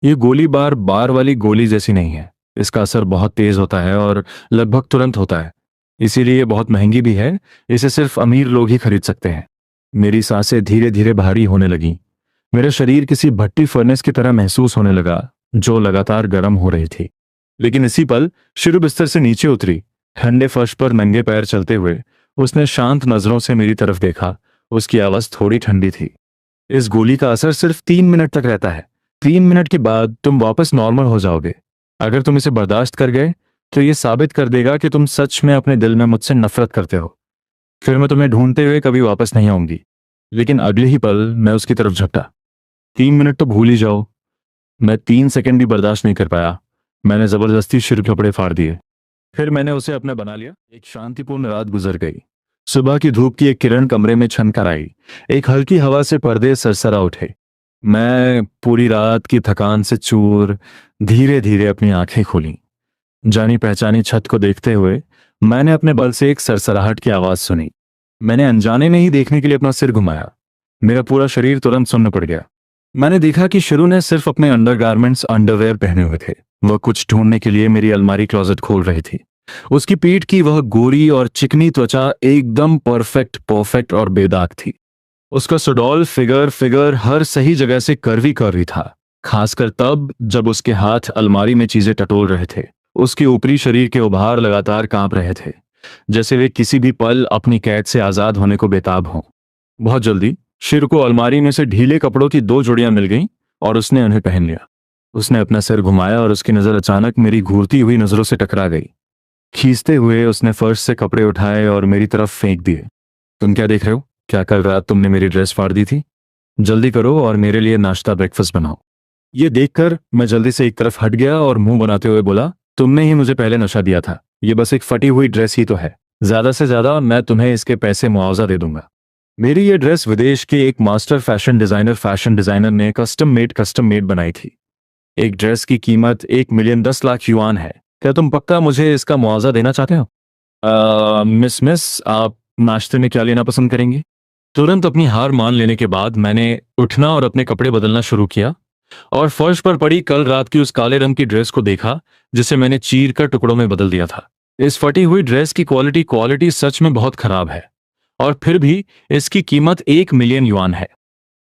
ये गोली बार वाली गोली जैसी नहीं है। इसका असर बहुत तेज होता है और लगभग तुरंत होता है, इसीलिए बहुत महंगी भी है। इसे सिर्फ अमीर लोग ही खरीद सकते हैं। मेरी सांसें धीरे धीरे भारी होने लगी। मेरा शरीर किसी भट्टी फर्नेस की तरह महसूस होने लगा, जो लगातार गर्म हो रही थी। लेकिन इसी पल शिरू बिस्तर से नीचे उतरी ठंडे फर्श पर नंगे पैर चलते हुए उसने शांत नजरों से मेरी तरफ देखा। उसकी आवाज थोड़ी ठंडी थी। इस गोली का असर सिर्फ 3 मिनट तक रहता है। 3 मिनट के बाद तुम वापस नॉर्मल हो जाओगे। अगर तुम इसे बर्दाश्त कर गए तो ये साबित कर देगा कि तुम सच में अपने दिल में मुझसे नफरत करते हो। फिर मैं तुम्हें ढूंढते हुए कभी वापस नहीं आऊंगी। लेकिन अगले ही पल मैं उसकी तरफ झपटा। 3 मिनट तो भूल ही जाओ। मैं 3 सेकंड भी बर्दाश्त नहीं कर पाया। मैंने जबरदस्ती सिर कपड़े फाड़ दिए। फिर मैंने उसे अपना बना लिया। एक शांतिपूर्ण रात गुजर गई। सुबह की धूप की एक किरण कमरे में छन कर आई। एक हल्की हवा से पर्दे सरसरा उठे। मैं पूरी रात की थकान से चूर धीरे धीरे अपनी आंखें खोली। जानी पहचानी छत को देखते हुए मैंने अपने बल से एक सरसराहट की आवाज सुनी। मैंने अनजाने में ही देखने के लिए अपना सिर घुमाया। मेरा पूरा शरीर तुरंत सुन्न पड़ गया। मैंने देखा कि शुरू ने सिर्फ अपने अंडरगारमेंट्स अंडरवेयर पहने हुए थे। वह कुछ ढूंढने के लिए मेरी अलमारी क्लोजेट खोल रही थी। उसकी पीठ की वह गोरी और चिकनी त्वचा एकदम परफेक्ट परफेक्ट और बेदाग थी। उसका सुडौल फिगर फिगर हर सही जगह से कर्वी कर्वी था। खासकर तब जब उसके हाथ अलमारी में चीजें टटोल रहे थे। उसके ऊपरी शरीर के उभार लगातार कांप रहे थे, जैसे वे किसी भी पल अपनी कैद से आजाद होने को बेताब हों। बहुत जल्दी शिर को अलमारी में से ढीले कपड़ों की 2 जोड़ियां मिल गईं और उसने उन्हें पहन लिया। उसने अपना सिर घुमाया और उसकी नजर अचानक मेरी घूरती हुई नजरों से टकरा गई। खींचते हुए उसने फर्श से कपड़े उठाए और मेरी तरफ फेंक दिए। तुम क्या देख रहे हो? क्या कल रात तुमने मेरी ड्रेस फाड़ दी थी? जल्दी करो और मेरे लिए नाश्ता ब्रेकफास्ट बनाओ। ये देखकर मैं जल्दी से एक तरफ हट गया और मुंह बनाते हुए बोला, तुमने ही मुझे पहले नशा दिया था। ये बस एक फटी हुई ड्रेस ही तो है। ज्यादा से ज्यादा मैं तुम्हें इसके पैसे मुआवजा दे दूंगा। मेरी ये ड्रेस विदेश के एक मास्टर फैशन डिजाइनर ने कस्टम मेड बनाई थी। एक ड्रेस की कीमत 1,10,00,000 युआन है। क्या तुम पक्का मुझे इसका मुआवजा देना चाहते हो? मिस आप नाश्ते में क्या लेना पसंद करेंगी? तुरंत अपनी हार मान लेने के बाद मैंने उठना और अपने कपड़े बदलना शुरू किया और फर्श पर पड़ी कल रात की उस काले रंग की ड्रेस को देखा जिसे मैंने चीर कर टुकड़ों में बदल दिया था। इस फटी हुई ड्रेस की क्वालिटी सच में बहुत खराब है और फिर भी इसकी कीमत 1 मिलियन युआन है।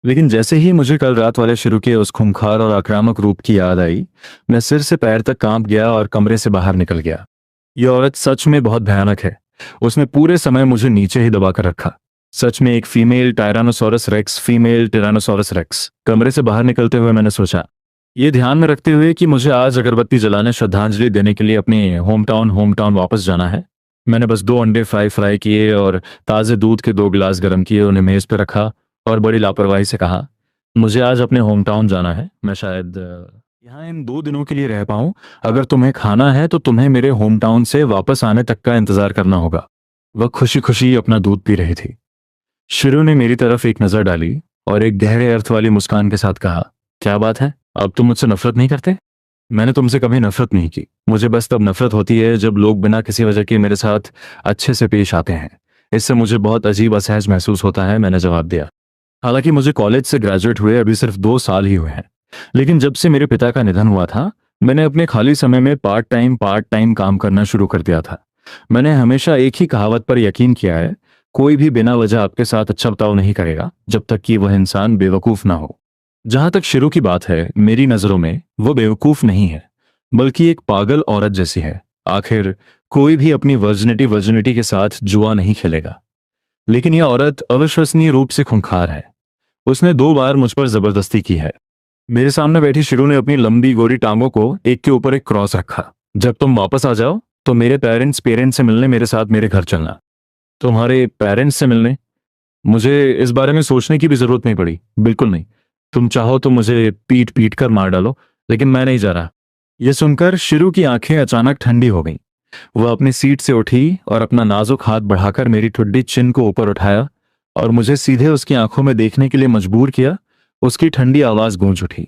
लेकिन जैसे ही मुझे कल रात वाले शुरू के उस खूंखार और आक्रामक रूप की याद आई, मैं सिर से पैर तक कांप गया और कमरे से बाहर निकल गया। यह औरत सच में बहुत भयानक है। उसने पूरे समय मुझे नीचे ही दबा कर रखा। सच में एक फीमेल टिरानोसोरस रेक्स। कमरे से बाहर निकलते हुए मैंने सोचा, ये ध्यान में रखते हुए कि मुझे आज अगरबत्ती जलाने श्रद्धांजलि देने के लिए अपने होम टाउन वापस जाना है, मैंने बस 2 अंडे फ्राई किए और ताज़े दूध के 2 गिलास गर्म किए, उन्हें मेज पर रखा और बड़ी लापरवाही से कहा, मुझे आज अपने होम टाउन जाना है। मैं शायद यहाँ इन 2 दिनों के लिए रह पाऊँ। अगर तुम्हें खाना है तो तुम्हें मेरे होम टाउन से वापस आने तक का इंतजार करना होगा। वह खुशी खुशी अपना दूध पी रही थी। शिरू ने मेरी तरफ एक नजर डाली और एक गहरे अर्थ वाली मुस्कान के साथ कहा, क्या बात है, अब तुम मुझसे नफरत नहीं करते? मैंने तुमसे कभी नफरत नहीं की। मुझे बस तब नफरत होती है जब लोग बिना किसी वजह के मेरे साथ अच्छे से पेश आते हैं। इससे मुझे बहुत अजीब असहज महसूस होता है, मैंने जवाब दिया। हालांकि मुझे कॉलेज से ग्रेजुएट हुए अभी सिर्फ 2 साल ही हुए हैं, लेकिन जब से मेरे पिता का निधन हुआ था मैंने अपने खाली समय में पार्ट टाइम काम करना शुरू कर दिया था। मैंने हमेशा एक ही कहावत पर यकीन किया है, कोई भी बिना वजह आपके साथ अच्छा बर्ताव नहीं करेगा जब तक कि वह इंसान बेवकूफ ना हो। जहां तक शुरू की बात है, मेरी नजरों में वो बेवकूफ नहीं है, बल्कि एक पागल औरत जैसी है। आखिर कोई भी अपनी वर्जिनिटी के साथ जुआ नहीं खेलेगा। लेकिन यह औरत अविश्वसनीय रूप से खूंखार है। उसने 2 बार मुझ पर जबरदस्ती की है। मेरे सामने बैठी शिरू ने अपनी लंबी गोरी टांगों को एक के ऊपर एक क्रॉस रखा। जब तुम वापस आ जाओ तो मेरे पेरेंट्स से मिलने मेरे साथ मेरे घर चलना। तुम्हारे पेरेंट्स से मिलने? मुझे इस बारे में सोचने की भी जरूरत नहीं पड़ी। बिल्कुल नहीं। तुम चाहो तो मुझे पीट पीट कर मार डालो, लेकिन मैं नहीं जा रहा। यह सुनकर शिरू की आंखें अचानक ठंडी हो गईं। वह अपनी सीट से उठी और अपना नाजुक हाथ बढ़ाकर मेरी ठुड्डी चिन को ऊपर उठाया और मुझे सीधे उसकी आंखों में देखने के लिए मजबूर किया। उसकी ठंडी आवाज गूंज उठी,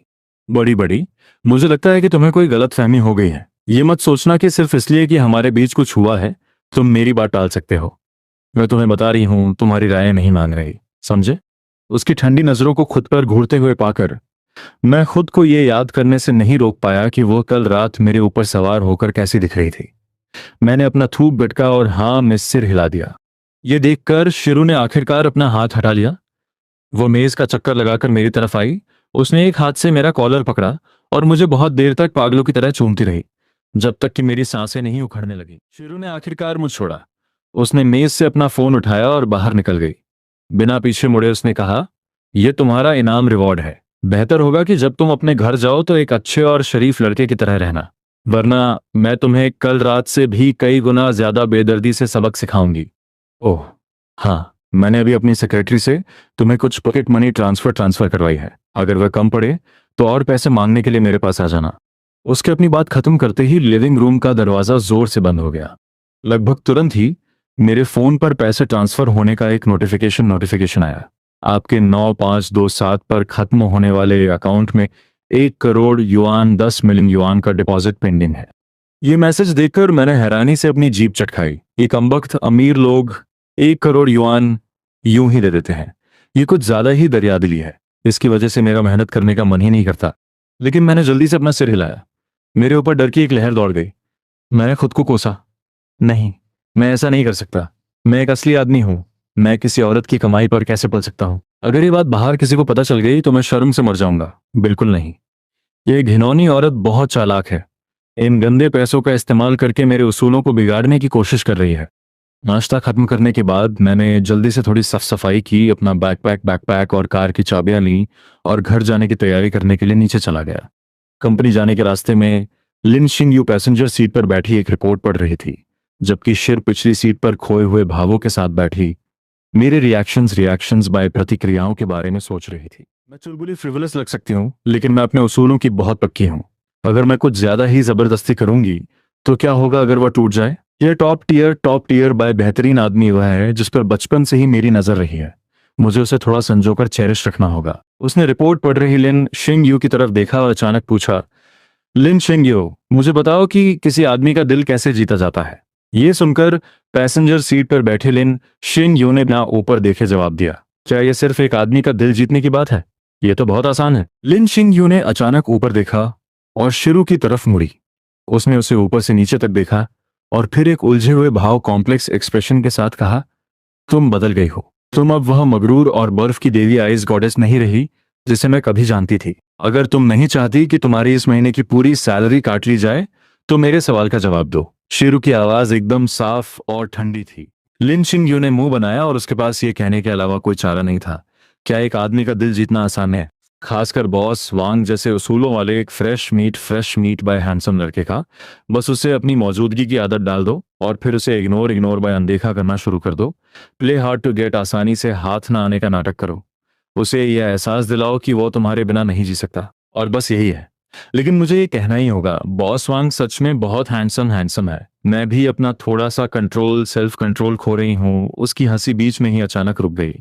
बड़ी बड़ी, मुझे लगता है कि तुम्हें कोई गलतफहमी हो गई है। ये मत सोचना कि सिर्फ इसलिए कि हमारे बीच कुछ हुआ है तुम मेरी बात टाल सकते हो। मैं तुम्हें बता रही हूं, तुम्हारी राय नहीं मांग रही, समझे? उसकी ठंडी नजरों को खुद पर घूरते हुए पाकर मैं खुद को ये याद करने से नहीं रोक पाया कि वो कल रात मेरे ऊपर सवार होकर कैसी दिख रही थी। मैंने अपना थूक बिटका और हाँ में सिर हिला दिया। ये देखकर शिरू ने आखिरकार अपना हाथ हटा लिया। वो मेज का चक्कर लगाकर मेरी तरफ आई। उसने एक हाथ से मेरा कॉलर पकड़ा और मुझे बहुत देर तक पागलों की तरह चूमती रही। जब तक कि मेरी सांसें नहीं उखड़ने लगी। शिरू ने आखिरकार मुझ छोड़ा। उसने मेज से अपना फोन उठाया और बाहर निकल गई। बिना पीछे मुड़े उसने कहा, यह तुम्हारा इनाम रिवॉर्ड है। बेहतर होगा कि जब तुम अपने घर जाओ तो एक अच्छे और शरीफ लड़के की तरह रहना, वरना मैं तुम्हें कल रात से भी कई गुना ज्यादा बेदर्दी से सबक सिखाऊंगी। ओह हाँ, मैंने अभी अपनी सेक्रेटरी से तुम्हें कुछ पॉकेट मनी ट्रांसफर करवाई है। अगर वह कम पड़े तो और पैसे मांगने के लिए मेरे पास आ जाना। उसके अपनी बात खत्म करते ही लिविंग रूम का दरवाजा जोर से बंद हो गया। लगभग तुरंत ही मेरे फोन पर पैसे ट्रांसफर होने का एक नोटिफिकेशन आया। आपके 9527 पर खत्म होने वाले अकाउंट में 1 करोड़ युआन 10 मिलियन युआन का डिपॉजिट पेंडिंग है। ये मैसेज देखकर मैंने हैरानी से अपनी जीभ चटखाई। ये कमबख्त अमीर लोग 1 करोड़ युआन यूं ही दे देते हैं। ये कुछ ज्यादा ही दरियादिली है। इसकी वजह से मेरा मेहनत करने का मन ही नहीं करता। लेकिन मैंने जल्दी से अपना सिर हिलाया। मेरे ऊपर डर की एक लहर दौड़ गई। मैंने खुद को कोसा, नहीं, मैं ऐसा नहीं कर सकता। मैं एक असली आदमी हूं। मैं किसी औरत की कमाई पर कैसे पल सकता हूं? अगर ये बात बाहर किसी को पता चल गई तो मैं शर्म से मर जाऊंगा। बिल्कुल नहीं। ये घिनौनी औरत बहुत चालाक है। इन गंदे पैसों का इस्तेमाल करके मेरे उसूलों को बिगाड़ने की कोशिश कर रही है। नाश्ता खत्म करने के बाद मैंने जल्दी से थोड़ी साफ सफाई की, अपना बैकपैक और कार की चाबियां ली और घर जाने की तैयारी करने के लिए नीचे चला गया। कंपनी जाने के रास्ते में लिन शिंग यू पैसेंजर सीट पर बैठी एक रिपोर्ट पढ़ रही थी, जबकि शिर पिछली सीट पर खोए हुए भावों के साथ बैठी मेरे रिएक्शंस बाय प्रतिक्रियाओं के बारे में सोच रही थी। मैं चुलबुली फ्रिवलस लग सकती हूँ, लेकिन मैं अपने उसूलों की बहुत पक्की हूँ। अगर मैं कुछ ज्यादा ही जबरदस्ती करूंगी तो क्या होगा अगर वह टूट जाए? यह टॉप टियर बाय बेहतरीन आदमी वह है जिस पर बचपन से ही मेरी नजर रही है। मुझे उसे थोड़ा संजोकर चेरिश रखना होगा। उसने रिपोर्ट पढ़ रही लिन शिंग यू की तरफ देखा और अचानक पूछा, लिन शिंग यू, मुझे बताओ कि किसी आदमी का दिल कैसे जीता जाता है? ये सुनकर पैसेंजर सीट पर बैठे लिन शिंग यू ने ना ऊपर देखे जवाब दिया, क्या यह सिर्फ एक आदमी का दिल जीतने की बात है? यह तो बहुत आसान है। लिन शिंग यू ने अचानक ऊपर देखा और शिरू की तरफ मुड़ी। उसने उसे ऊपर से नीचे तक देखा और फिर एक उलझे हुए भाव कॉम्प्लेक्स एक्सप्रेशन के साथ कहा, तुम बदल गई हो। तुम अब वह मगरूर और बर्फ की देवी आइस गॉडेस नहीं रही जिसे मैं कभी जानती थी। अगर तुम नहीं चाहती कि तुम्हारी इस महीने की पूरी सैलरी काट ली जाए तो मेरे सवाल का जवाब दो। शिरू की आवाज एकदम साफ और ठंडी थी। लिन शिंग यू ने मुंह बनाया और उसके पास ये कहने के अलावा कोई चारा नहीं था। क्या एक आदमी का दिल जीतना आसान है? खासकर बॉस वांग जैसे उसूलों वाले एक फ्रेश मीट बाय हैंडसम लड़के का? बस उसे अपनी मौजूदगी की आदत डाल दो और फिर उसे इग्नोर बाय अनदेखा करना शुरू कर दो। प्ले हार्ड टू गेट, आसानी से हाथ ना आने का नाटक करो। उसे यह एहसास दिलाओ कि वो तुम्हारे बिना नहीं जी सकता, और बस यही है। लेकिन मुझे ये कहना ही होगा, बॉस वांग सच में बहुत हैंडसम है। मैं भी अपना थोड़ा सा सेल्फ कंट्रोल खो रही हूँ। उसकी हंसी बीच में ही अचानक रुक गई,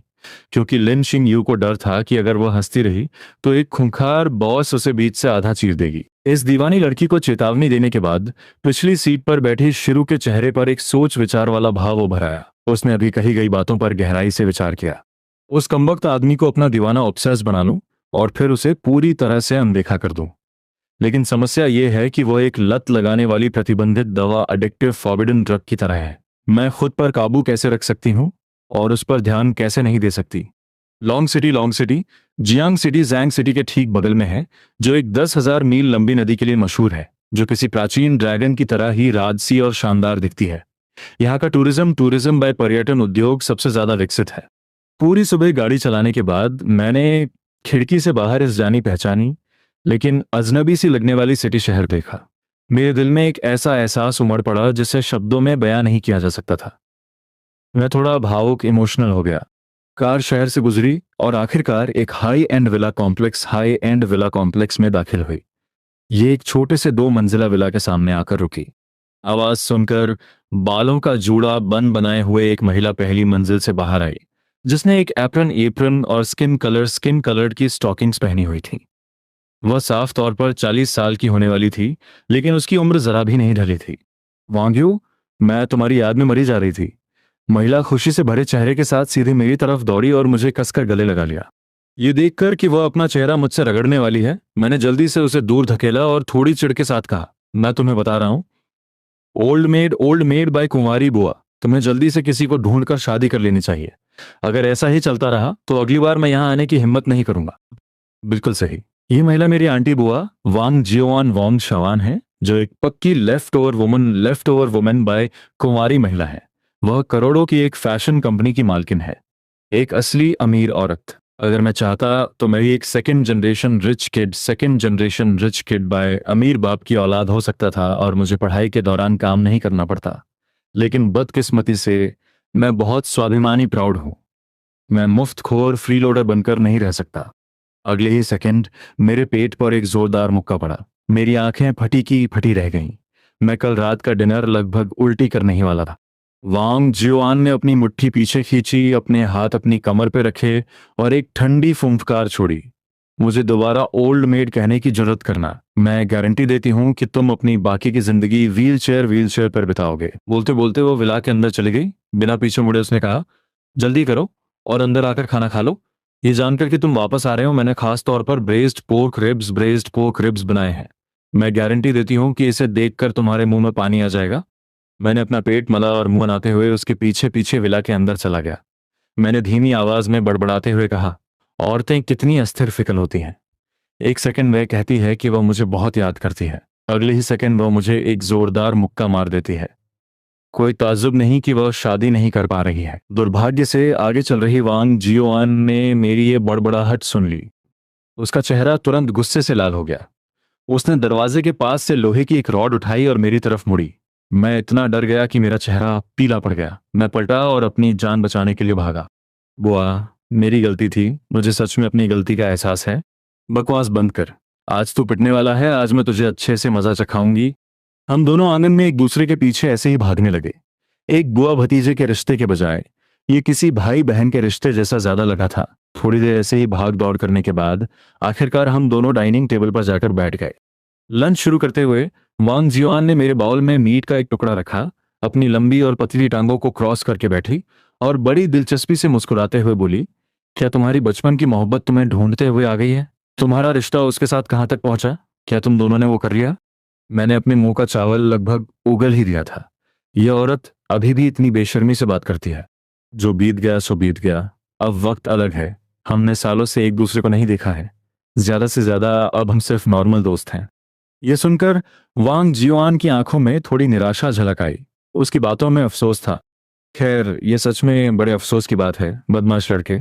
क्योंकि लिन शिंग यू को डर था कि अगर वह हंसती रही तो एक खूंखार बॉस उसे बीच से आधा चीर देगी। इस दीवानी लड़की को चेतावनी देने के बाद पिछली सीट पर बैठी शिरू के चेहरे पर एक सोच विचार वाला भाव उभर आया। उसने अभी कही गई बातों पर गहराई से विचार किया। उस कमबख्त आदमी को अपना दीवाना ऑब्सेस बना लूं और फिर उसे पूरी तरह से अनदेखा कर दूं। लेकिन समस्या यह है कि वह एक लत लगाने वाली प्रतिबंधित दवा, एडिक्टिव फॉरबिडन ड्रग की तरह है। मैं खुद पर काबू कैसे रख सकती हूँ और उस पर ध्यान कैसे नहीं दे सकती? Long city Jiang city जैंग city के ठीक बगल में है, जो एक 10,000 मील लंबी नदी के लिए मशहूर है, जो किसी प्राचीन ड्रैगन की तरह ही राजसी और शानदार दिखती है। यहाँ का टूरिज्म बाय पर्यटन उद्योग सबसे ज्यादा विकसित है। पूरी सुबह गाड़ी चलाने के बाद मैंने खिड़की से बाहर इस जानी पहचानी लेकिन अजनबी सी लगने वाली सिटी शहर देखा। मेरे दिल में एक ऐसा एहसास उमड़ पड़ा जिसे शब्दों में बयां नहीं किया जा सकता था। मैं थोड़ा भावुक, इमोशनल हो गया। कार शहर से गुजरी और आखिरकार एक हाई एंड विला कॉम्प्लेक्स में दाखिल हुई। ये एक छोटे से 2 मंजिला विला के सामने आकर रुकी। आवाज सुनकर बालों का जूड़ा बन बनाए हुए एक महिला पहली मंजिल से बाहर आई, जिसने एक एप्रन और स्किन कलर्ड की स्टॉकिंग्स पहनी हुई थी। वह साफ तौर पर 40 साल की होने वाली थी, लेकिन उसकी उम्र जरा भी नहीं ढली थी। वांग्यू, मैं तुम्हारी याद में मरी जा रही थी। महिला खुशी से भरे चेहरे के साथ सीधे मेरी तरफ दौड़ी और मुझे कसकर गले लगा लिया। ये देखकर कि वह अपना चेहरा मुझसे रगड़ने वाली है, मैंने जल्दी से उसे दूर धकेला और थोड़ी चिढ़ के साथ कहा, मैं तुम्हें बता रहा हूं, ओल्ड मेड बाय कुंवारी बुआ, तुम्हें जल्दी से किसी को ढूंढकर शादी कर लेनी चाहिए। अगर ऐसा ही चलता रहा तो अगली बार मैं यहां आने की हिम्मत नहीं करूंगा। बिल्कुल सही। ये महिला मेरी आंटी बुआ वांग जियोआन वोंग शवान है, जो एक पक्की लेफ्ट ओवर वुमन बाय कुंवारी महिला है। वह करोड़ों की एक फैशन कंपनी की मालकिन है, एक असली अमीर औरत। अगर मैं चाहता तो मैं भी एक second generation rich kid by अमीर बाप की औलाद हो सकता था और मुझे पढ़ाई के दौरान काम नहीं करना पड़ता। लेकिन बदकिस्मती से मैं बहुत स्वाभिमानी प्राउड हूँ। मैं मुफ्तखोर फ्रीलोडर बनकर नहीं रह सकता। अगले ही सेकंड मेरे पेट पर एक जोरदार मुक्का पड़ा। मेरी आंखें फटी की फटी रह गईं। मैं कल रात का डिनर लगभग उल्टी करने ही वाला था। वांग जियोआन ने अपनी मुट्ठी पीछे खींची, अपने हाथ अपनी कमर पे रखे और एक ठंडी फुंफकार छोड़ी। मुझे दोबारा ओल्ड मेड कहने की जरूरत करना। मैं गारंटी देती हूँ कि तुम अपनी बाकी की जिंदगी व्हील चेयर पर बिताओगे। बोलते बोलते वो विला के अंदर चली गई। बिना पीछे मुड़े उसने कहा, जल्दी करो और अंदर आकर खाना खा लो। ये जानकर कि तुम वापस आ रहे हो, मैंने खास तौर पर ब्रेस्ड पोर्क रिब्स बनाए हैं। मैं गारंटी देती हूँ कि इसे देखकर तुम्हारे मुंह में पानी आ जाएगा। मैंने अपना पेट मला और मुंह बनाते हुए उसके पीछे पीछे विला के अंदर चला गया। मैंने धीमी आवाज में बड़बड़ाते हुए कहा, औरतें कितनी अस्थिर फिकल होती हैं। एक सेकंड वह कहती है कि वह मुझे बहुत याद करती है, अगले ही सेकंड वह मुझे एक जोरदार मुक्का मार देती है। कोई ताज्जुब नहीं कि वह शादी नहीं कर पा रही है। दुर्भाग्य से आगे चल रही वांग जियोआन ने मेरी ये बड़बड़ाहट सुन ली। उसका चेहरा तुरंत गुस्से से लाल हो गया। उसने दरवाजे के पास से लोहे की एक रॉड उठाई और मेरी तरफ मुड़ी। मैं इतना डर गया कि मेरा चेहरा पीला पड़ गया। मैं पलटा और अपनी जान बचाने के लिए भागा। बुआ, मेरी गलती थी, मुझे सच में अपनी गलती का एहसास है। बकवास बंद कर। आज तू पिटने वाला है, आज मैं तुझे अच्छे से मजा चखाऊंगी। हम दोनों आंगन में एक दूसरे के पीछे ऐसे ही भागने लगे। एक बुआ भतीजे के रिश्ते के बजाय ये किसी भाई बहन के रिश्ते जैसा ज्यादा लगा था। थोड़ी देर ऐसे ही भाग दौड़ करने के बाद आखिरकार हम दोनों डाइनिंग टेबल पर जाकर बैठ गए। लंच शुरू करते हुए वांग जियोआन ने मेरे बाउल में मीट का एक टुकड़ा रखा, अपनी लंबी और पतली टांगों को क्रॉस करके बैठी और बड़ी दिलचस्पी से मुस्कुराते हुए बोली, क्या तुम्हारी बचपन की मोहब्बत तुम्हें ढूंढते हुए आ गई है? तुम्हारा रिश्ता उसके साथ कहाँ तक पहुंचा? क्या तुम दोनों ने वो कर लिया? मैंने अपने मुंह का चावल लगभग उगल ही दिया था। यह औरत अभी भी इतनी बेशर्मी से बात करती है। जो बीत गया सो बीत गया, अब वक्त अलग है। हमने सालों से एक दूसरे को नहीं देखा है। ज्यादा से ज्यादा अब हम सिर्फ नॉर्मल दोस्त हैं। यह सुनकर वांग जियोआन की आंखों में थोड़ी निराशा झलक आई। उसकी बातों में अफसोस था। खैर, यह सच में बड़े अफसोस की बात है, बदमाश लड़के।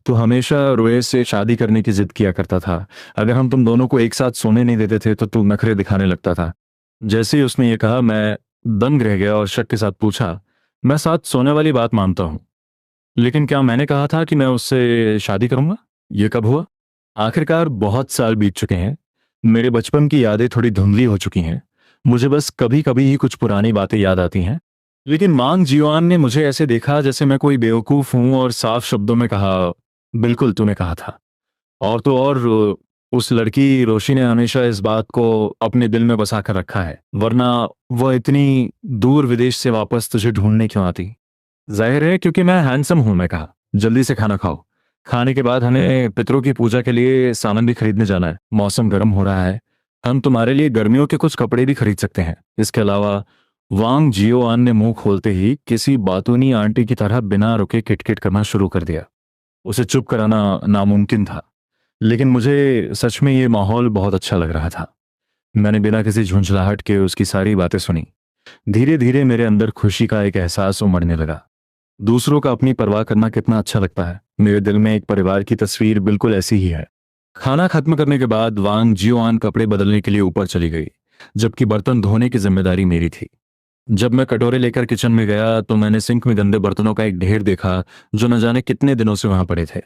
तू हमेशा रोए से शादी करने की जिद किया करता था। अगर हम तुम दोनों को एक साथ सोने नहीं देते थे तो तू नखरे दिखाने लगता था। जैसे ही उसने ये कहा, मैं दंग रह गया और शक के साथ पूछा, मैं साथ सोने वाली बात मानता हूँ, लेकिन क्या मैंने कहा था कि मैं उससे शादी करूंगा? ये कब हुआ? आखिरकार बहुत साल बीत चुके हैं। मेरे बचपन की यादें थोड़ी धुंधली हो चुकी हैं। मुझे बस कभी कभी ही कुछ पुरानी बातें याद आती हैं। लेकिन मांग जियोआन ने मुझे ऐसे देखा जैसे मैं कोई बेवकूफ हूं और साफ शब्दों में कहा, बिल्कुल तूने कहा था। और तो और उस लड़की रोशी ने हमेशा इस बात को अपने दिल में बसा कर रखा है, वरना वह इतनी दूर विदेश से वापस तुझे ढूंढने क्यों आती? जाहिर है क्योंकि मैं हैंडसम हूं। मैं कहा, जल्दी से खाना खाओ। खाने के बाद हमें पितरों की पूजा के लिए सामान भी खरीदने जाना है। मौसम गर्म हो रहा है, हम तुम्हारे लिए गर्मियों के कुछ कपड़े भी खरीद सकते हैं। इसके अलावा वांग जियोआन ने मुंह खोलते ही किसी बातूनी आंटी की तरह बिना रुके किटकिट करना शुरू कर दिया। उसे चुप कराना नामुमकिन था, लेकिन मुझे सच में ये माहौल बहुत अच्छा लग रहा था। मैंने बिना किसी झुंझलाहट के उसकी सारी बातें सुनी। धीरे धीरे मेरे अंदर खुशी का एक एहसास उमड़ने लगा। दूसरों का अपनी परवाह करना कितना अच्छा लगता है। मेरे दिल में एक परिवार की तस्वीर बिल्कुल ऐसी ही है। खाना खत्म करने के बाद वांग जियोआन कपड़े बदलने के लिए ऊपर चली गई, जबकि बर्तन धोने की जिम्मेदारी मेरी थी। जब मैं कटोरे लेकर किचन में गया तो मैंने सिंक में गंदे बर्तनों का एक ढेर देखा जो न जाने कितने दिनों से वहां पड़े थे।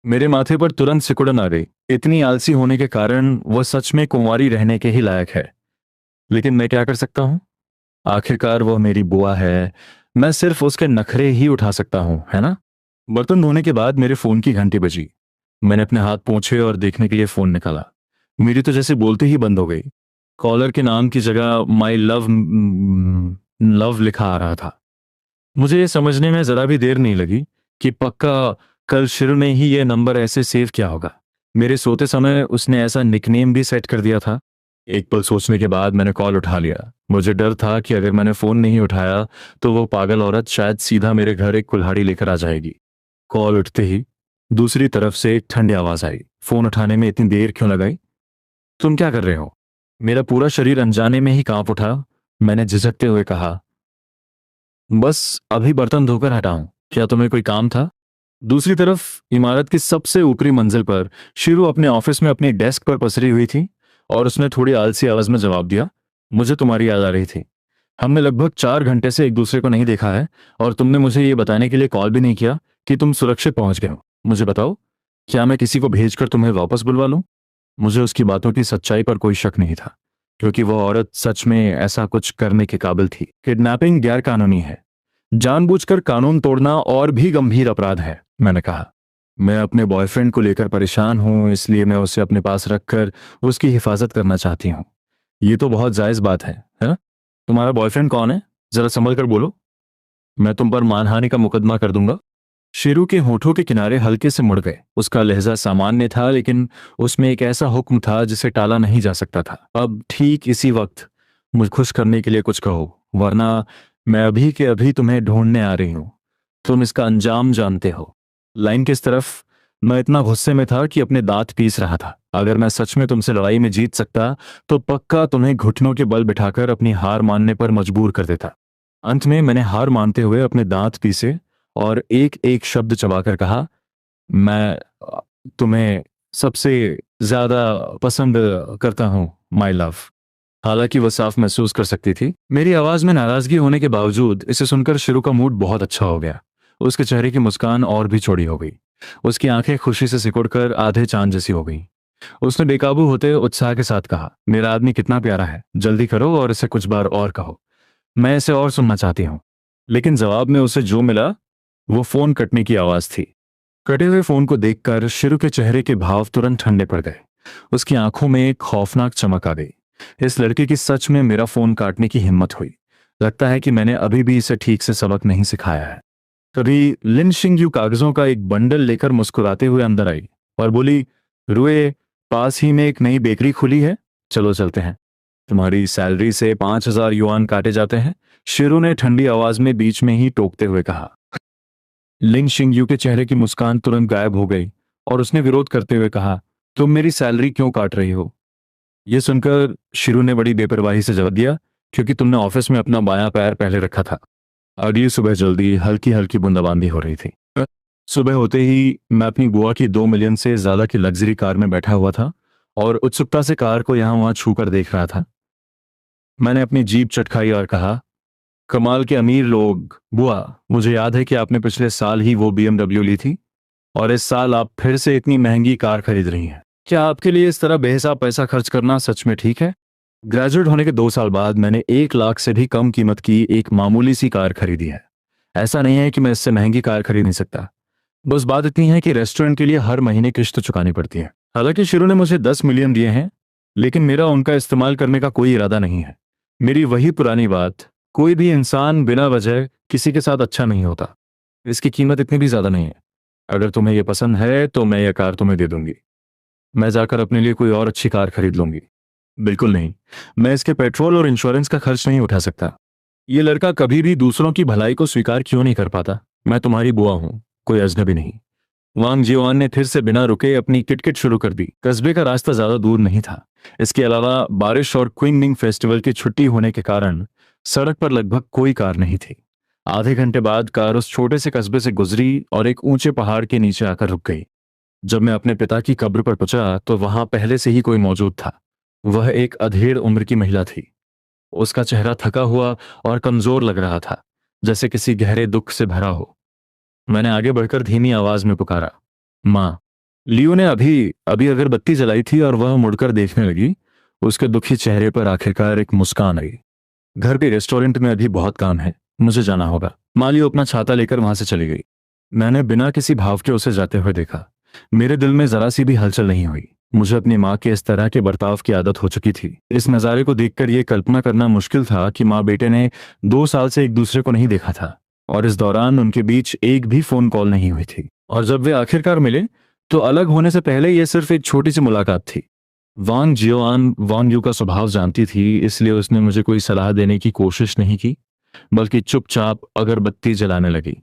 मेरे माथे पर तुरंत सिकुड़न आ गई। इतनी आलसी होने के कारण वह सच में कुंवारी रहने के ही लायक है। लेकिन मैं क्या कर सकता हूँ? आखिरकार वह मेरी बुआ है। मैं सिर्फ उसके नखरे ही उठा सकता हूँ, है ना? बर्तन धोने के बाद मेरे फोन की घंटी बजी। मैंने अपने हाथ पोंछे और देखने के लिए फोन निकाला। मेरी तो जैसे बोलते ही बंद हो गई। कॉलर के नाम की जगह माई लव लव लिखा आ रहा था। मुझे ये समझने में जरा भी देर नहीं लगी कि पक्का कल शुरू में ही ये नंबर ऐसे सेव किया होगा। मेरे सोते समय उसने ऐसा निकनेम भी सेट कर दिया था। एक पल सोचने के बाद मैंने कॉल उठा लिया। मुझे डर था कि अगर मैंने फोन नहीं उठाया तो वो पागल औरत शायद सीधा मेरे घर एक कुल्हाड़ी लेकर आ जाएगी। कॉल उठते ही दूसरी तरफ से एक ठंडी आवाज आई। फोन उठाने में इतनी देर क्यों लगाई? तुम क्या कर रहे हो? मेरा पूरा शरीर अनजाने में ही कांप उठा। मैंने झिझकते हुए कहा, बस अभी बर्तन धोकर हटाऊं, क्या तुम्हें कोई काम था? दूसरी तरफ इमारत की सबसे ऊपरी मंजिल पर शिरू अपने ऑफिस में अपनी डेस्क पर पसरी हुई थी और उसने थोड़ी आलसी आवाज में जवाब दिया, मुझे तुम्हारी याद आ रही थी। हमने लगभग 4 घंटे से एक दूसरे को नहीं देखा है और तुमने मुझे ये बताने के लिए कॉल भी नहीं किया कि तुम सुरक्षित पहुंच गए हो। मुझे बताओ, क्या मैं किसी को भेजकर तुम्हें वापस बुलवा लूं? मुझे उसकी बातों की सच्चाई पर कोई शक नहीं था, क्योंकि वह औरत सच में ऐसा कुछ करने के काबिल थी। किडनैपिंग गैर कानूनी है, जानबूझकर कानून तोड़ना और भी गंभीर अपराध है, मैंने कहा। मैं अपने बॉयफ्रेंड को लेकर परेशान हूं, इसलिए मैं उसे अपने पास रखकर उसकी हिफाजत करना चाहती हूँ। ये तो बहुत जायज बात है ना? तुम्हारा बॉयफ्रेंड कौन है? जरा संभल कर बोलो, मैं तुम पर मानहानि का मुकदमा कर दूंगा। शेरू के होठों के किनारे हल्के से मुड़ गए। उसका लहजा सामान्य था, लेकिन उसमें एक ऐसा हुक्म था जिसे टाला नहीं जा सकता था। अब ठीक इसी वक्त मुझे खुश करने के लिए कुछ कहो, वरना मैं अभी के अभी तुम्हें ढूंढने आ रही हूं। तुम इसका अंजाम जानते हो। लाइन किस तरफ? मैं इतना गुस्से में था कि अपने दांत पीस रहा था। अगर मैं सच में तुमसे लड़ाई में जीत सकता तो पक्का तुम्हें घुटनों के बल बिठाकर अपनी हार मानने पर मजबूर कर देता। अंत में मैंने हार मानते हुए अपने दांत पीसे और एक एक शब्द चबाकर कहा, मैं तुम्हें सबसे ज्यादा पसंद करता हूं, माय लव। हालांकि वह साफ महसूस कर सकती थी मेरी आवाज में नाराजगी होने के बावजूद। इसे सुनकर शिरू का मूड बहुत अच्छा हो गया। उसके चेहरे की मुस्कान और भी चौड़ी हो गई। उसकी आंखें खुशी से सिकुड़कर आधे चांद जैसी हो गई। उसने बेकाबू होते उत्साह के साथ कहा, मेरा आदमी कितना प्यारा है, जल्दी करो और इसे कुछ बार और कहो, मैं इसे और सुनना चाहती हूँ। लेकिन जवाब में उसे जो मिला वो फोन कटने की आवाज थी। कटे हुए फोन को देखकर शिरू के चेहरे के भाव तुरंत ठंडे पड़ गए। उसकी आंखों में एक खौफनाक चमक आ गई। इस लड़के की सच में मेरा फोन काटने की हिम्मत हुई। लगता है कि मैंने अभी भी इसे ठीक से सबक नहीं सिखाया है। तभी लिन शिंगयू कागजों का एक बंडल लेकर मुस्कुराते हुए अंदर आई और बोली, रुए, पास ही में एक नई बेकरी खुली है, चलो चलते हैं। तुम्हारी सैलरी से 5,000 युआन काटे जाते हैं, शिरू ने ठंडी आवाज में बीच में ही टोकते हुए कहा। लिंग शिंगयू के चेहरे की मुस्कान तुरंत गायब हो गई और उसने विरोध करते हुए कहा, तुम मेरी सैलरी क्यों काट रही हो? यह सुनकर शिरू ने बड़ी बेपरवाही से जवाब दिया, क्योंकि तुमने ऑफिस में अपना बायां पैर पहले रखा था। अगली सुबह जल्दी हल्की हल्की बूंदाबांदी हो रही थी। सुबह होते ही मैं अपनी बुआ की 2 मिलियन से ज्यादा की लग्जरी कार में बैठा हुआ था और उत्सुकता से कार को यहां वहां छूकर देख रहा था। मैंने अपनी जीप चटखाई और कहा, कमाल के अमीर लोग। बुआ, मुझे याद है कि आपने पिछले साल ही वो BMW ली थी और इस साल आप फिर से इतनी महंगी कार खरीद रही हैं। क्या आपके लिए इस तरह बेहिसाब पैसा खर्च करना सच में ठीक है? ग्रेजुएट होने के 2 साल बाद मैंने 1 लाख से भी कम कीमत की एक मामूली सी कार खरीदी है। ऐसा नहीं है कि मैं इससे महंगी कार खरीद नहीं सकता, बस बात इतनी है कि रेस्टोरेंट के लिए हर महीने किस्त चुकानी पड़ती है। हालांकि शिरू ने मुझे 10 मिलियन दिए हैं, लेकिन मेरा उनका इस्तेमाल करने का कोई इरादा नहीं है। मेरी वही पुरानी बात, कोई भी इंसान बिना वजह किसी के साथ अच्छा नहीं होता। इसकी कीमत इतनी भी ज्यादा नहीं है। अगर तुम्हें यह पसंद है तो मैं यह कार तुम्हें दे दूंगी। मैं जाकर अपने लिए कोई और अच्छी कार खरीद लूंगी। बिल्कुल नहीं, मैं इसके पेट्रोल और इंश्योरेंस का खर्च नहीं उठा सकता। ये लड़का कभी भी दूसरों की भलाई को स्वीकार क्यों नहीं कर पाता? मैं तुम्हारी बुआ हूं, कोई अजनबी नहीं। वांग जियोआन ने फिर से बिना रुके अपनी किटकिट शुरू कर दी। कस्बे का रास्ता ज्यादा दूर नहीं था। इसके अलावा बारिश और क्विंगनिंग फेस्टिवल की छुट्टी होने के कारण सड़क पर लगभग कोई कार नहीं थी। आधे घंटे बाद कार उस छोटे से कस्बे से गुजरी और एक ऊंचे पहाड़ के नीचे आकर रुक गई। जब मैं अपने पिता की कब्र पर पहुंचा तो वहां पहले से ही कोई मौजूद था। वह एक अधेड़ उम्र की महिला थी। उसका चेहरा थका हुआ और कमजोर लग रहा था, जैसे किसी गहरे दुख से भरा हो। मैंने आगे बढ़कर धीमी आवाज में पुकारा, माँ। लियो ने अभी अभी अगरबत्ती जलाई थी और वह मुड़कर देखने लगी। उसके दुखी चेहरे पर आखिरकार एक मुस्कान आई। घर के रेस्टोरेंट में अभी बहुत काम है, मुझे जाना होगा। माँ लियो अपना छाता लेकर वहां से चली गई। मैंने बिना किसी भाव के उसे जाते हुए देखा। मेरे दिल में जरा सी भी हलचल नहीं हुई। मुझे अपनी माँ के इस तरह के बर्ताव की आदत हो चुकी थी। इस नज़ारे को देखकर यह कल्पना करना मुश्किल था कि माँ बेटे ने 2 साल से एक दूसरे को नहीं देखा था और इस दौरान उनके बीच एक भी फोन कॉल नहीं हुई थी। और जब वे आखिरकार मिले तो अलग होने से पहले यह सिर्फ एक छोटी सी मुलाकात थी। वांग जियोआन वांग यू का स्वभाव जानती थी, इसलिए उसने मुझे कोई सलाह देने की कोशिश नहीं की, बल्कि चुपचाप अगरबत्ती जलाने लगी।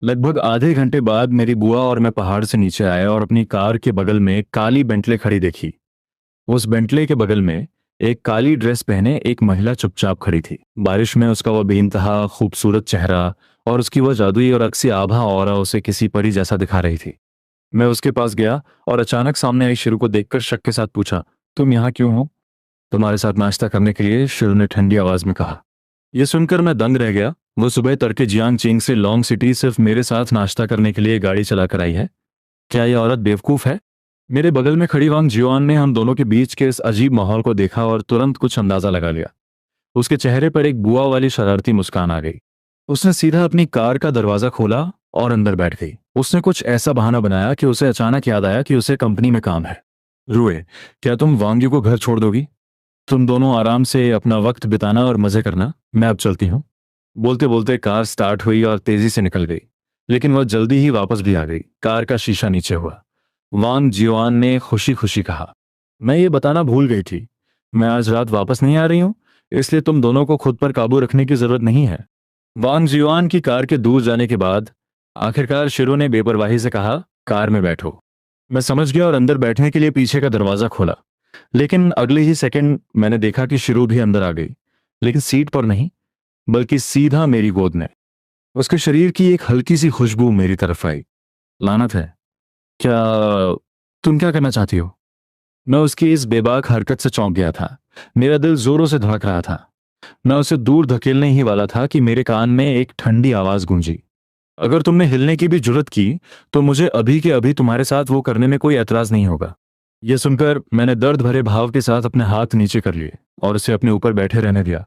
लगभग आधे घंटे बाद मेरी बुआ और मैं पहाड़ से नीचे आए और अपनी कार के बगल में काली बेंटले खड़ी देखी। उस बेंटले के बगल में एक काली ड्रेस पहने एक महिला चुपचाप खड़ी थी। बारिश में उसका वह बेइंतहा खूबसूरत चेहरा और उसकी वह जादुई और अक्सी आभा ऑरा उसे किसी परी जैसा दिखा रही थी। मैं उसके पास गया और अचानक सामने आई शिरू को देखकर शक के साथ पूछा, तुम यहाँ क्यों हो? तुम्हारे साथ नाश्ता करने के लिए, शिरू ने ठंडी आवाज में कहा। यह सुनकर मैं दंग रह गया। वो सुबह तड़के जियांग चिंग से लॉन्ग सिटी सिर्फ मेरे साथ नाश्ता करने के लिए गाड़ी चलाकर आई है? क्या यह औरत बेवकूफ है? मेरे बगल में खड़ी वांग जियोआन ने हम दोनों के बीच के इस अजीब माहौल को देखा और तुरंत कुछ अंदाजा लगा लिया। उसके चेहरे पर एक बुआ वाली शरारती मुस्कान आ गई। उसने सीधा अपनी कार का दरवाजा खोला और अंदर बैठ गई। उसने कुछ ऐसा बहाना बनाया कि उसे अचानक याद आया कि उसे कंपनी में काम है। रुए, क्या तुम वांग्यू को घर छोड़ दोगी? तुम दोनों आराम से अपना वक्त बिताना और मजे करना, मैं अब चलती हूँ। बोलते बोलते कार स्टार्ट हुई और तेजी से निकल गई, लेकिन वह जल्दी ही वापस भी आ गई। कार का शीशा नीचे हुआ। वांग जियोआन ने खुशी खुशी कहा, मैं ये बताना भूल गई थी, मैं आज रात वापस नहीं आ रही हूँ, इसलिए तुम दोनों को खुद पर काबू रखने की जरूरत नहीं है। वांग जियोआन की कार के दूर जाने के बाद आखिरकार शिरो ने बेपरवाही से कहा, कार में बैठो। मैं समझ गया और अंदर बैठने के लिए पीछे का दरवाजा खोला, लेकिन अगले ही सेकंड मैंने देखा कि शिरो भी अंदर आ गई, लेकिन सीट पर नहीं, बल्कि सीधा मेरी गोद में। उसके शरीर की एक हल्की सी खुशबू मेरी तरफ आई। लानत है, क्या तुम क्या करना चाहती हो? मैं उसकी इस बेबाक हरकत से चौंक गया था। मेरा दिल जोरों से धड़क रहा था। मैं उसे दूर धकेलने ही वाला था कि मेरे कान में एक ठंडी आवाज गूंजी, अगर तुमने हिलने की भी जुर्रत की तो मुझे अभी के अभी तुम्हारे साथ वो करने में कोई एतराज नहीं होगा। यह सुनकर मैंने दर्द भरे भाव के साथ अपने हाथ नीचे कर लिए और उसे अपने ऊपर बैठे रहने दिया।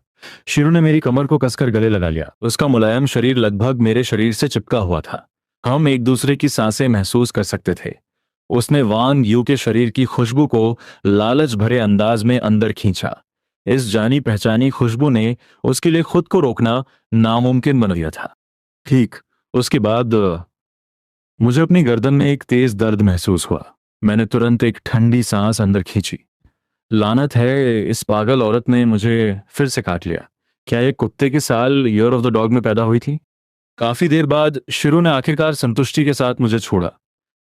शिरू ने मेरी कमर को कसकर गले लगा लिया। उसका मुलायम शरीर लगभग मेरे शरीर से चिपका हुआ था। हम एक दूसरे की सांसें महसूस कर सकते थे। उसने वांग यू के शरीर की खुशबू को लालच भरे अंदाज में अंदर खींचा। इस जानी पहचानी खुशबू ने उसके लिए खुद को रोकना नामुमकिन बना दिया था। ठीक उसके बाद मुझे अपनी गर्दन में एक तेज दर्द महसूस हुआ। मैंने तुरंत एक ठंडी सांस अंदर खींची। लानत है, इस पागल औरत ने मुझे फिर से काट लिया। क्या ये कुत्ते की साल ईयर ऑफ द डॉग में पैदा हुई थी? काफी देर बाद शिरू ने आखिरकार संतुष्टि के साथ मुझे छोड़ा।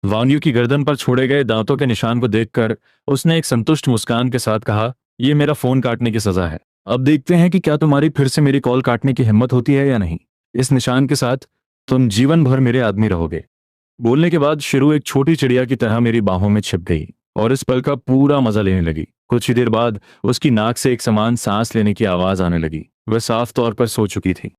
वांग्यू की गर्दन पर छोड़े गए दांतों के निशान को देखकर उसने एक संतुष्ट मुस्कान के साथ कहा, यह मेरा फोन काटने की सजा है। अब देखते हैं कि क्या तुम्हारी फिर से मेरी कॉल काटने की हिम्मत होती है या नहीं। इस निशान के साथ तुम जीवन भर मेरे आदमी रहोगे। बोलने के बाद शिरू एक छोटी चिड़िया की तरह मेरी बाहों में छिप गई और इस पल का पूरा मजा लेने लगी। कुछ ही देर बाद उसकी नाक से एक समान सांस लेने की आवाज आने लगी। वह साफ तौर पर सो चुकी थी।